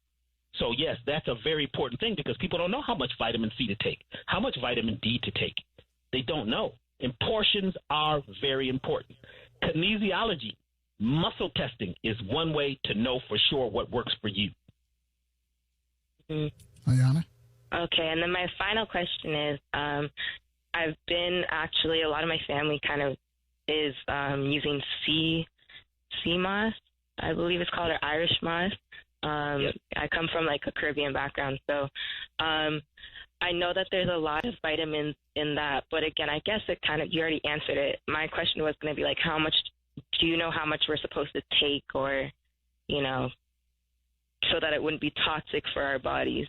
So, yes, that's a very important thing, because people don't know how much vitamin C to take, how much vitamin D to take. They don't know. And portions are very important. Kinesiology, muscle testing, is one way to know for sure what works for you. Ayana? Okay, and then my final question is, I've been actually, a lot of my family kind of is using sea moss, I believe it's called, or Irish moss. Yep. I come from like a Caribbean background, so I know that there's a lot of vitamins in that, but again, I guess it kind of, you already answered it. My question was going to be like, how much, do you know how much we're supposed to take, or, you know, so that it wouldn't be toxic for our bodies?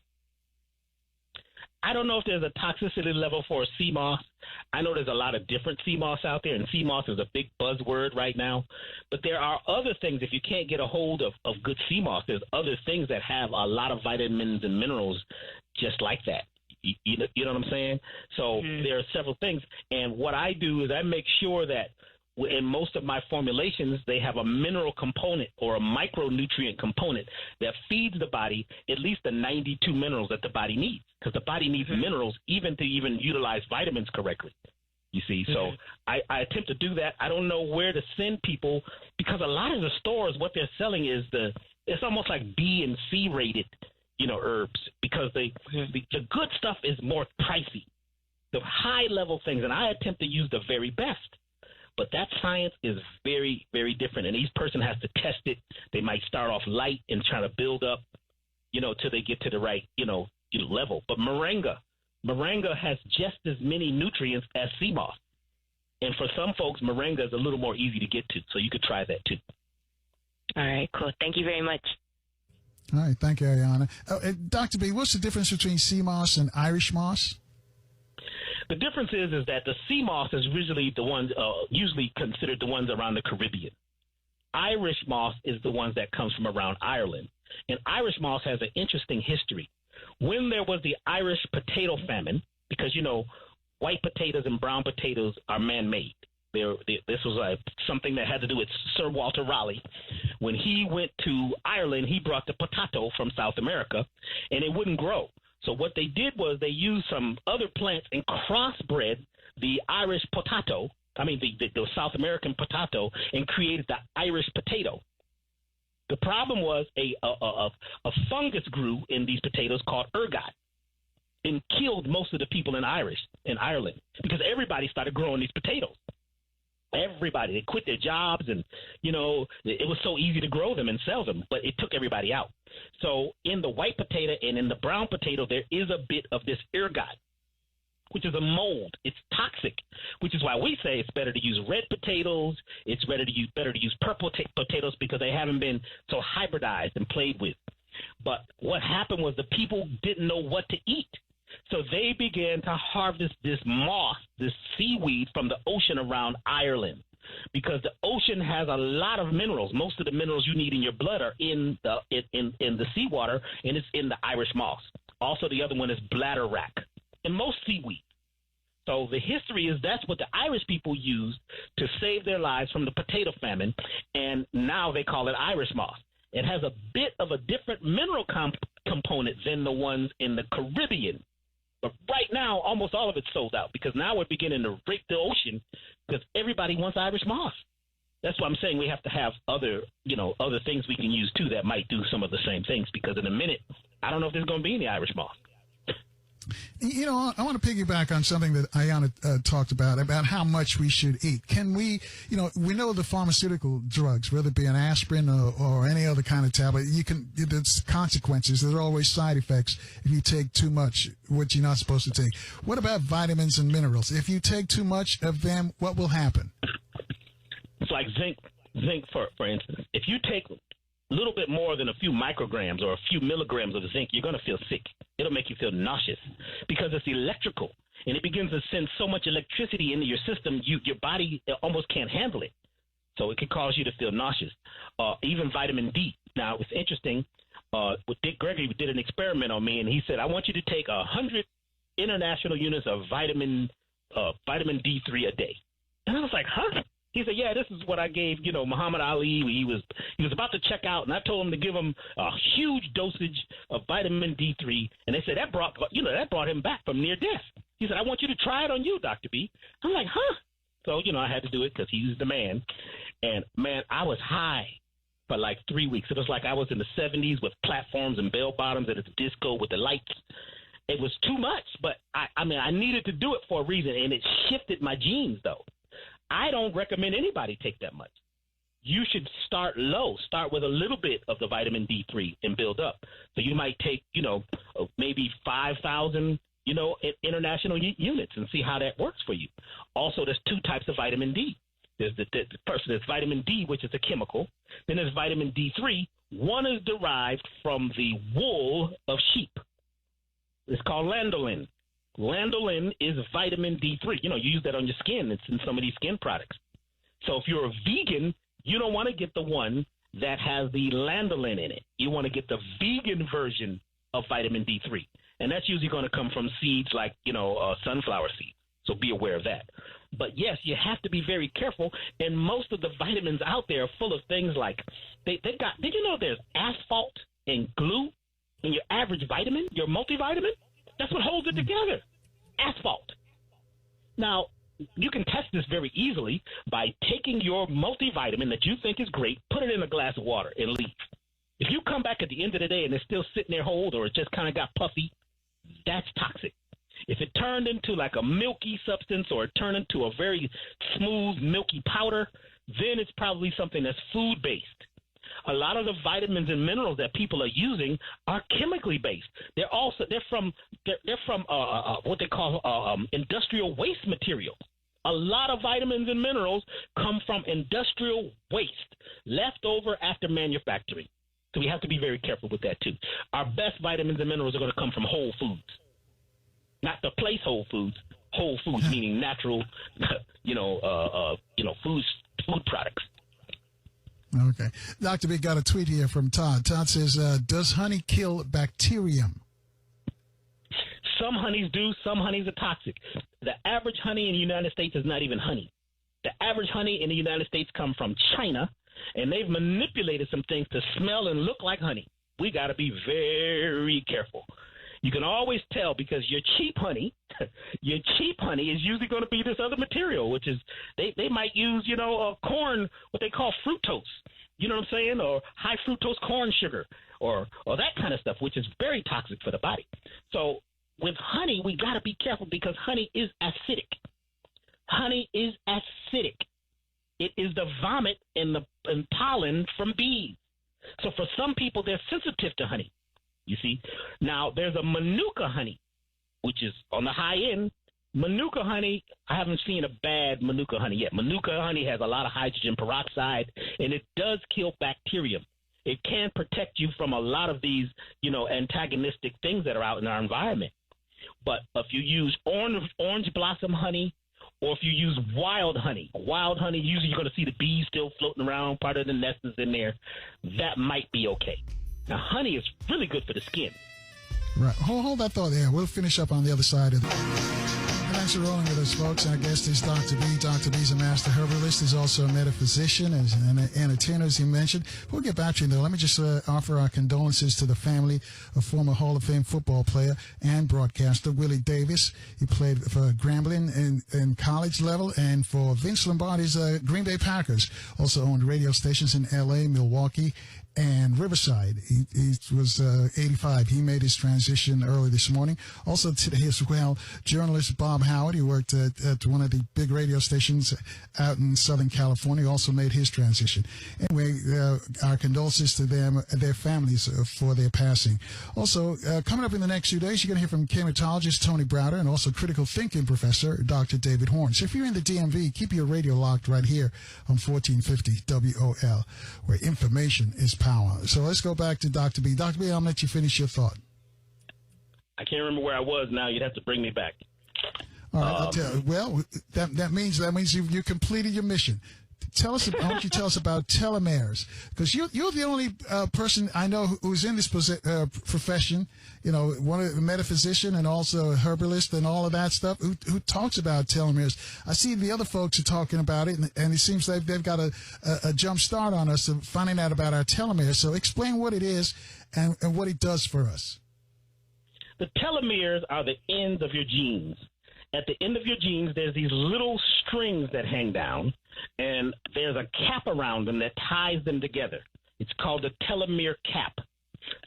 I don't know if there's a toxicity level for sea moss. I know there's a lot of different sea moss out there, and sea moss is a big buzzword right now. But there are other things. If you can't get a hold of good sea moss, there's other things that have a lot of vitamins and minerals just like that. You know what I'm saying? So there are several things. And what I do is I make sure that in most of my formulations, they have a mineral component or a micronutrient component that feeds the body at least the 92 minerals that the body needs, because the body needs minerals even to utilize vitamins correctly. You see, so I attempt to do that. I don't know where to send people, because a lot of the stores, what they're selling is it's almost like B and C rated, herbs, because the good stuff is more pricey. The high level things, and I attempt to use the very best. But that science is very, very different, and each person has to test it. They might start off light and try to build up, till they get to the right, level. But moringa has just as many nutrients as sea moss. And for some folks, moringa is a little more easy to get to, so you could try that too. All right, cool. Thank you very much. All right, thank you, Ariana. Dr. B, what's the difference between sea moss and Irish moss? The difference is that the sea moss is usually the ones, usually considered the ones around the Caribbean. Irish moss is the ones that comes from around Ireland. And Irish moss has an interesting history. When there was the Irish potato famine, because, white potatoes and brown potatoes are man-made. This was something that had to do with Sir Walter Raleigh. When he went to Ireland, he brought the potato from South America, and it wouldn't grow. So what they did was they used some other plants and crossbred the Irish potato, the South American potato, and created the Irish potato. The problem was a fungus grew in these potatoes called ergot and killed most of the people in Ireland, because everybody started growing these potatoes. Everybody, they quit their jobs, and it was so easy to grow them and sell them, but it took everybody out. So in the white potato and in the brown potato, there is a bit of this ergot, which is a mold. It's toxic, which is why we say it's better to use red potatoes. It's better to use purple potatoes, because they haven't been so hybridized and played with. But what happened was the people didn't know what to eat. So they began to harvest this moss, this seaweed, from the ocean around Ireland, because the ocean has a lot of minerals. Most of the minerals you need in your blood are in the seawater, and it's in the Irish moss. Also, the other one is bladderwrack and most seaweed. So the history is that's what the Irish people used to save their lives from the potato famine, and now they call it Irish moss. It has a bit of a different mineral component than the ones in the Caribbean. But right now, almost all of it's sold out, because now we're beginning to break the ocean, because everybody wants Irish moss. That's why I'm saying we have to have other things we can use too that might do some of the same things, because in a minute, I don't know if there's going to be any Irish moss. I want to piggyback on something that Ayana talked about how much we should eat. Can we, we know the pharmaceutical drugs, whether it be an aspirin or any other kind of tablet, there's consequences. There are always side effects if you take too much, what you're not supposed to take. What about vitamins and minerals? If you take too much of them, what will happen? It's like zinc, for instance. If you take a little bit more than a few micrograms or a few milligrams of zinc, you're going to feel sick. It'll make you feel nauseous, because it's electrical, and it begins to send so much electricity into your system, your body almost can't handle it. So it can cause you to feel nauseous. Even vitamin D. Now, it's interesting. With Dick Gregory, we did an experiment on me, and he said, I want you to take 100 international units of vitamin D3 a day. And I was like, huh? He said, yeah, this is what I gave, Muhammad Ali. He was about to check out, and I told him to give him a huge dosage of vitamin D3, and they said that brought him back from near death. He said, I want you to try it on you, Dr. B. I'm like, huh? So, I had to do it because he's the man. And, man, I was high for like 3 weeks. It was like I was in the 70s with platforms and bell bottoms at a disco with the lights. It was too much, but, I needed to do it for a reason, and it shifted my genes, though. I don't recommend anybody take that much. You should start low. Start with a little bit of the vitamin D3 and build up. So you might take, maybe 5,000, international units and see how that works for you. Also, there's two types of vitamin D. There's there's vitamin D, which is a chemical. Then there's vitamin D3. One is derived from the wool of sheep. It's called lanolin. Lanolin is vitamin D3. You use that on your skin. It's in some of these skin products. So if you're a vegan, you don't want to get the one that has the lanolin in it. You want to get the vegan version of vitamin D3. And that's usually going to come from seeds like, sunflower seeds. So be aware of that. But, yes, you have to be very careful. And most of the vitamins out there are full of things like did you know there's asphalt and glue in your average vitamin, your multivitamin? That's what holds it together, asphalt. Now, you can test this very easily by taking your multivitamin that you think is great, put it in a glass of water, and leave. If you come back at the end of the day and it's still sitting there whole or it just kind of got puffy, that's toxic. If it turned into like a milky substance or it turned into a very smooth, milky powder, then it's probably something that's food-based. A lot of the vitamins and minerals that people are using are chemically based. They're from what they call industrial waste materials. A lot of vitamins and minerals come from industrial waste left over after manufacturing. So we have to be very careful with that too. Our best vitamins and minerals are going to come from whole foods, not the place Whole Foods. Whole foods meaning natural, food products. Okay. Dr. B got a tweet here from Todd. Todd says, does honey kill bacterium? Some honeys do. Some honeys are toxic. The average honey in the United States is not even honey. The average honey in the United States come from China, and they've manipulated some things to smell and look like honey. We got to be very careful. You can always tell because your cheap honey is usually going to be this other material, which is they might use, corn, what they call fructose, you know what I'm saying, or high fructose corn sugar or that kind of stuff, which is very toxic for the body. So with honey, we got to be careful because honey is acidic. Honey is acidic. It is the vomit and pollen from bees. So for some people, they're sensitive to honey. You see, now there's a Manuka honey, which is on the high end. Manuka honey, I haven't seen a bad Manuka honey yet. Manuka honey has a lot of hydrogen peroxide, and it does kill bacterium. It can protect you from a lot of these, antagonistic things that are out in our environment. But if you use orange blossom honey, or if you use wild honey, usually you're going to see the bees still floating around, part of the nest is in there. That might be okay. Now, honey is really good for the skin. Right. Hold that thought there. We'll finish up on the other side of it. Thanks for rolling with us, folks. Our guest is Dr. B. Dr. B is a master herbalist. He's also a metaphysician and an entertainer, as he mentioned. We'll get back to you, though. Let me just offer our condolences to the family of former Hall of Fame football player and broadcaster Willie Davis. He played for Grambling in college level and for Vince Lombardi's Green Bay Packers. Also owned radio stations in L.A., Milwaukee, and Riverside. He was 85. He made his transition early this morning. Also today as well, journalist Bob Howard, who worked at one of the big radio stations out in Southern California, also made his transition. Anyway, our condolences to them and their families for their passing. Also, coming up in the next few days, you're going to hear from chematologist Tony Browder and also critical thinking professor Dr. David Horn. So if you're in the DMV, keep your radio locked right here on 1450 WOL, where information is power. So let's go back to Dr. B. Dr. B, I'm going to let you finish your thought. I can't remember where I was now. You'd have to bring me back. All right. I'll tell you. Well, that means you completed your mission. I want you to tell us about telomeres, because you're the only person I know who's in this profession, one of the metaphysician and also a herbalist and all of that stuff, who talks about telomeres. I see the other folks are talking about it, and it seems like they've got a jump start on us of finding out about our telomeres. So explain what it is and what it does for us. The telomeres are the ends of your genes. At the end of your genes, there's these little strings that hang down, and there's a cap around them that ties them together. It's called the telomere cap.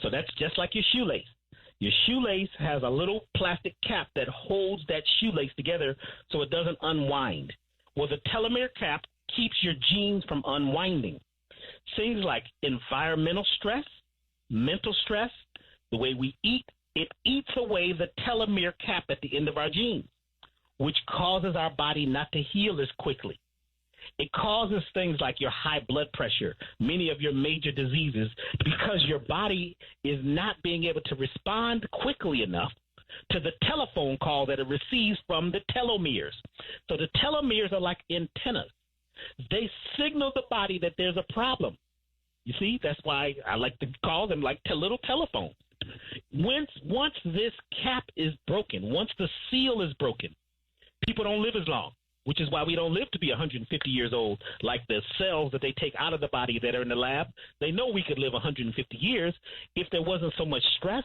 So that's just like your shoelace. Your shoelace has a little plastic cap that holds that shoelace together so it doesn't unwind. Well, the telomere cap keeps your genes from unwinding. Things like environmental stress, mental stress, the way we eat, it eats away the telomere cap at the end of our genes, which causes our body not to heal as quickly. It causes things like your high blood pressure, many of your major diseases, because your body is not being able to respond quickly enough to the telephone call that it receives from the telomeres. So the telomeres are like antennas. They signal the body that there's a problem. You see, that's why I like to call them like little telephones. Once this cap is broken, once the seal is broken, people don't live as long, which is why we don't live to be 150 years old like the cells that they take out of the body that are in the lab. They know we could live 150 years if there wasn't so much stress,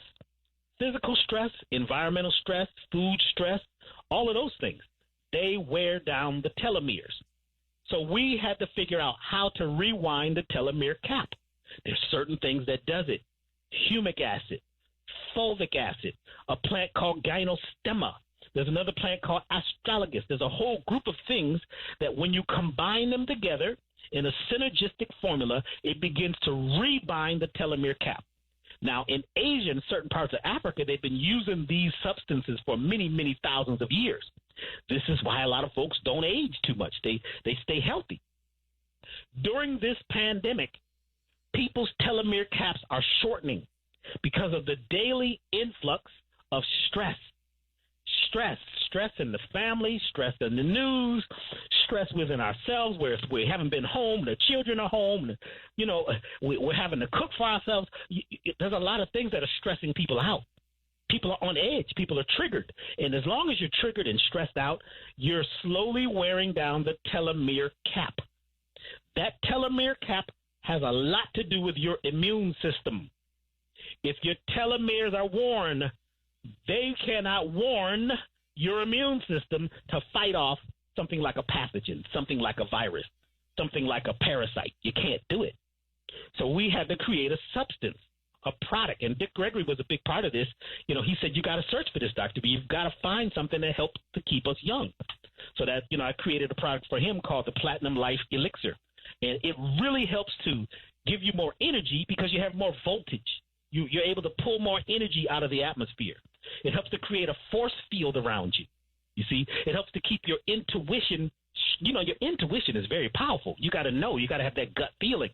physical stress, environmental stress, food stress, all of those things. They wear down the telomeres. So we had to figure out how to rewind the telomere cap. There's certain things that does it. Humic acid, fulvic acid, a plant called gynostemma. There's another plant called astragalus. There's a whole group of things that when you combine them together in a synergistic formula, it begins to rebind the telomere cap. Now, in Asia and certain parts of Africa, they've been using these substances for many, many thousands of years. This is why a lot of folks don't age too much. They stay healthy. During this pandemic, people's telomere caps are shortening because of the daily influx of stress. Stress in the family, stress in the news, stress within ourselves where we haven't been home, the children are home, we're having to cook for ourselves. There's a lot of things that are stressing people out. People are on edge. People are triggered. And as long as you're triggered and stressed out, you're slowly wearing down the telomere cap. That telomere cap has a lot to do with your immune system. If your telomeres are worn, they cannot warn your immune system to fight off something like a pathogen, something like a virus, something like a parasite. You can't do it. So we had to create a substance, a product. And Dick Gregory was a big part of this. He said, you got to search for this, Dr. B. You've got to find something that helps to keep us young. So that, I created a product for him called the Platinum Life Elixir. And it really helps to give you more energy because you have more voltage. You're able to pull more energy out of the atmosphere. It helps to create a force field around you. You see, it helps to keep your intuition. Your intuition is very powerful. You got to know. You got to have that gut feeling.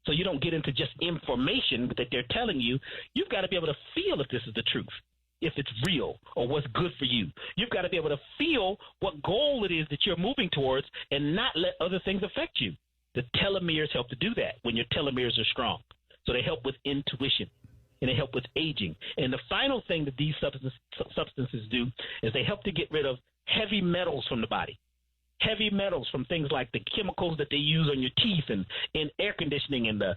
So you don't get into just information that they're telling you. You've got to be able to feel if this is the truth, if it's real or what's good for you. You've got to be able to feel what goal it is that you're moving towards and not let other things affect you. The telomeres help to do that when your telomeres are strong. So they help with intuition. And they help with aging. And the final thing that these substances do is they help to get rid of heavy metals from the body. Heavy metals from things like the chemicals that they use on your teeth and in air conditioning and the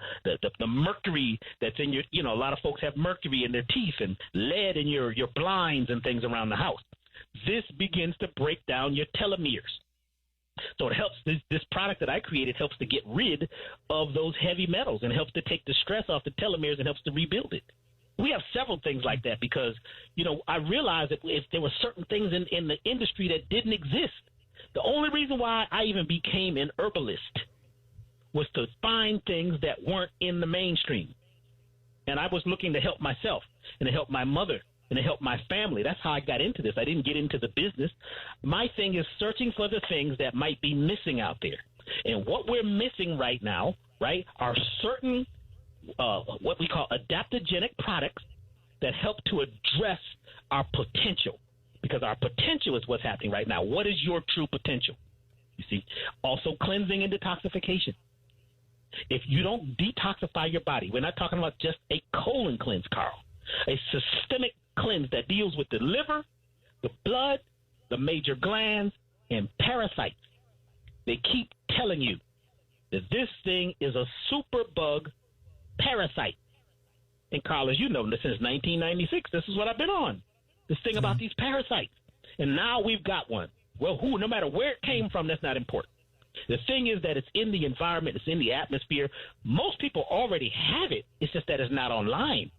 mercury that's in your, a lot of folks have mercury in their teeth and lead in your blinds and things around the house. This begins to break down your telomeres. So it helps, this product that I created helps to get rid of those heavy metals and helps to take the stress off the telomeres and helps to rebuild it. We have several things like that because, I realized that if there were certain things in the industry that didn't exist, the only reason why I even became an herbalist was to find things that weren't in the mainstream. And I was looking to help myself and to help my mother and to help my family. That's how I got into this. I didn't get into the business. My thing is searching for the things that might be missing out there. And what we're missing right now, are certain what we call adaptogenic products that help to address our potential. Because our potential is what's happening right now. What is your true potential? You see? Also cleansing and detoxification. If you don't detoxify your body, we're not talking about just a colon cleanse, Carl. A systemic cleanse that deals with the liver, the blood, the major glands, and parasites. They keep telling you that this thing is a superbug parasite. And Carl, as you know, since 1996, this is what I've been on. This thing about these parasites. And now we've got one. Well, no matter where it came from, that's not important. The thing is that it's in the environment, it's in the atmosphere. Most people already have it. It's just that it's not online.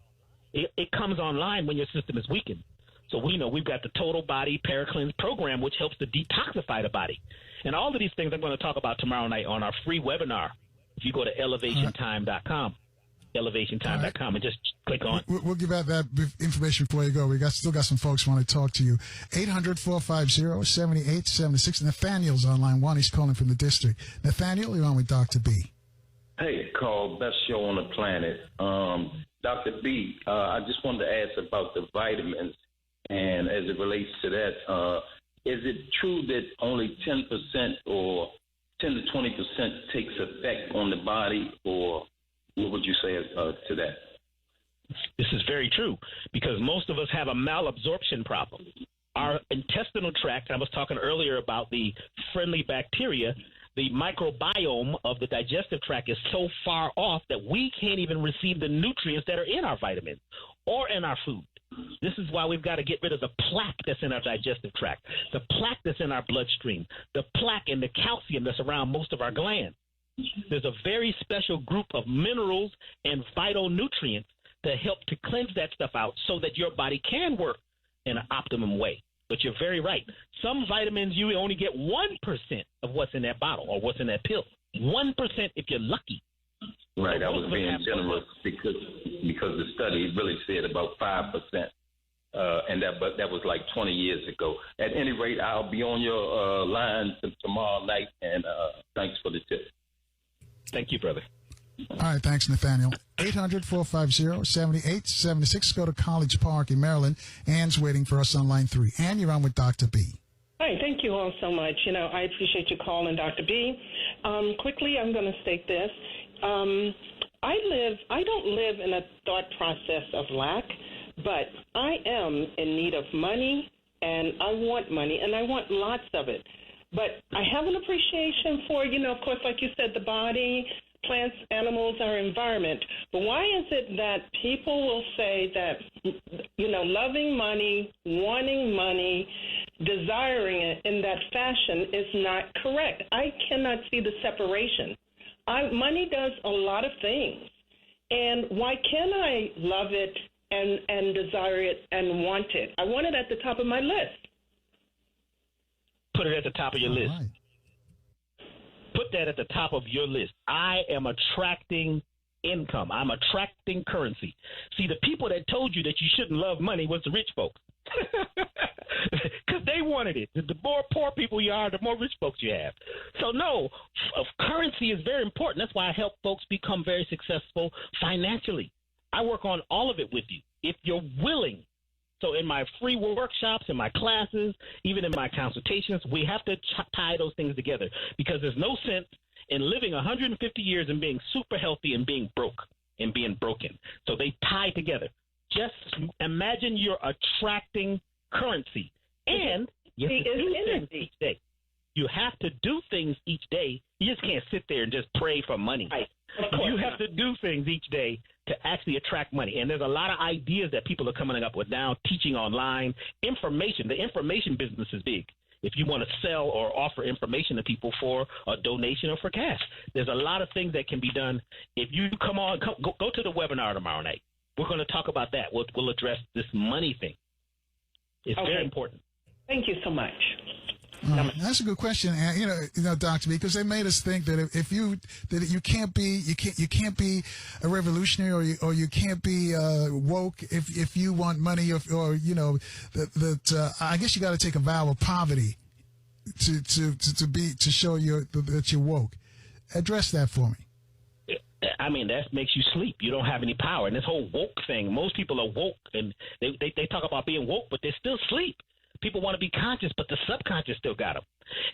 It comes online when your system is weakened. So we know we've got the Total Body Paracleanse program, which helps to detoxify the body. And all of these things I'm going to talk about tomorrow night on our free webinar. If you go to elevationtime.com, elevationtime.com, and just click on. We'll give out that information before you go. We still got some folks who want to talk to you. 800-450-7876. Nathaniel's on line 1. He's calling from the district. Nathaniel, you're on with Dr. B. Hey, Carl, best show on the planet. Dr. B, I just wanted to ask about the vitamins. And as it relates to that, is it true that only 10% or 10 to 20% takes effect on the body, or what would you say to that? This is very true, because most of us have a malabsorption problem. Our intestinal tract, I was talking earlier about the friendly bacteria, the microbiome of the digestive tract is so far off that we can't even receive the nutrients that are in our vitamins or in our food. This is why we've got to get rid of the plaque that's in our digestive tract, the plaque that's in our bloodstream, the plaque and the calcium that's around most of our glands. There's a very special group of minerals and vital nutrients that help to cleanse that stuff out so that your body can work in an optimum way. But you're very right. Some vitamins, you only get 1% of what's in that bottle or what's in that pill. 1% if you're lucky. Right, So I was being generous because the study really said about 5%, and that was like 20 years ago. At any rate, I'll be on your line tomorrow night, and thanks for the tip. Thank you, brother. All right, thanks, Nathaniel. 800-450-7876. Go to College Park in Maryland. Ann's waiting for us on line 3. Ann, you're on with Dr. B. Hi, thank you all so much. I appreciate you calling, Dr. B. Quickly, I'm going to state this. I don't live in a thought process of lack, but I am in need of money, and I want money, and I want lots of it. But I have an appreciation for, of course, like you said, the body, plants, animals, our environment. But why is it that people will say that, loving money, wanting money, desiring it in that fashion is not correct? I cannot see the separation. Money does a lot of things. And why can't I love it and desire it and want it? I want it at the top of my list. Put it at the top of your list. Right. Put that at the top of your list. I am attracting income. I'm attracting currency. See, the people that told you that you shouldn't love money was the rich folks. Because they wanted it. The more poor people you are, the more rich folks you have. So, no, currency is very important. That's why I help folks become very successful financially. I work on all of it with you if you're willing. So in my free workshops, in my classes, even in my consultations, we have to tie those things together, because there's no sense in living 150 years and being super healthy and being broke and being broken. So they tie together. Just imagine you're attracting currency, and you have to do things each day. You have to do things each day. You just can't sit there and just pray for money. Right. You have to do things each day to actually attract money. And there's a lot of ideas that people are coming up with now, teaching online, information. The information business is big. If you want to sell or offer information to people for a donation or for cash, there's a lot of things that can be done. If you go to the webinar tomorrow night. We're going to talk about that. We'll address this money thing. It's very important. Thank you so much. That's a good question, and Dr. B, because they made us think that if you can't be a revolutionary or you can't be woke if you want money or I guess you got to take a vow of poverty to show that you're woke. Address that for me. I mean, that makes you sleep. You don't have any power. And this whole woke thing, most people are woke, and they talk about being woke, but they're still asleep. People want to be conscious, but the subconscious still got them.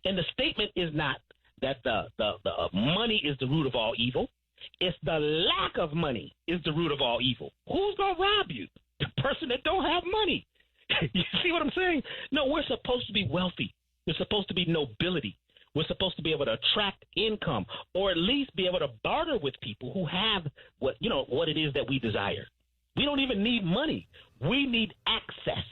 And the statement is not that the money is the root of all evil. It's the lack of money is the root of all evil. Who's going to rob you? The person that don't have money. You see what I'm saying? No, we're supposed to be wealthy. We're supposed to be nobility. We're supposed to be able to attract income, or at least be able to barter with people who have what it is that we desire. We don't even need money. We need access.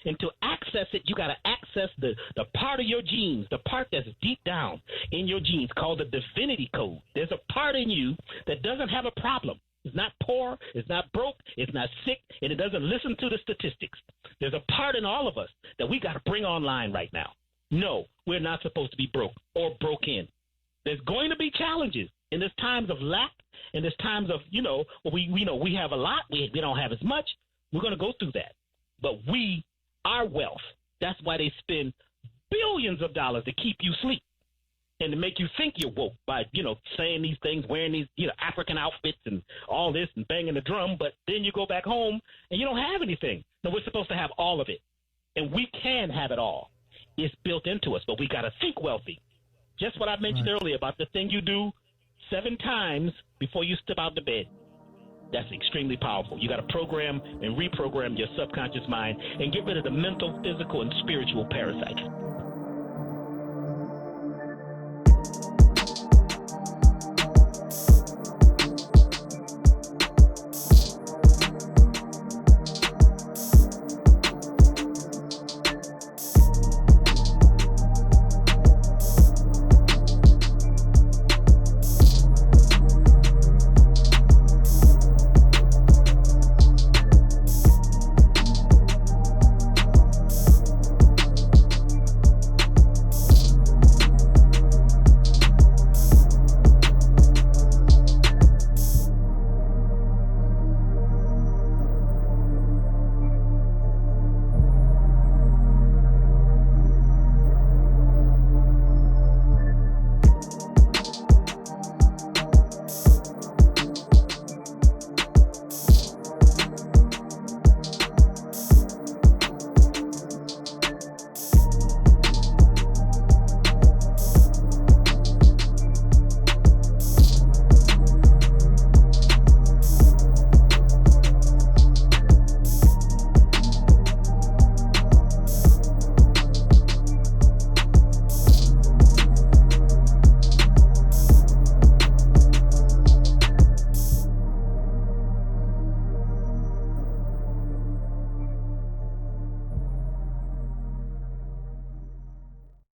And to access it, you got to access the part of your genes, the part that's deep down in your genes called the divinity code. There's a part in you that doesn't have a problem. It's not poor, it's not broke, it's not sick, and it doesn't listen to the statistics. There's a part in all of us that we got to bring online right now. No, we're not supposed to be broke or broken. There's going to be challenges, and there's times of lack, and there's times of, we have a lot, we don't have as much. We're going to go through that. But our wealth, that's why they spend billions of dollars to keep you asleep and to make you think you're woke by, saying these things, wearing these, African outfits and all this and banging the drum. But then you go back home and you don't have anything. So we're supposed to have all of it. And we can have it all. It's built into us, but we got to think wealthy. Just what I mentioned earlier about the thing you do 7 times before you step out the bed. That's extremely powerful. You got to program and reprogram your subconscious mind and get rid of the mental, physical, and spiritual parasites.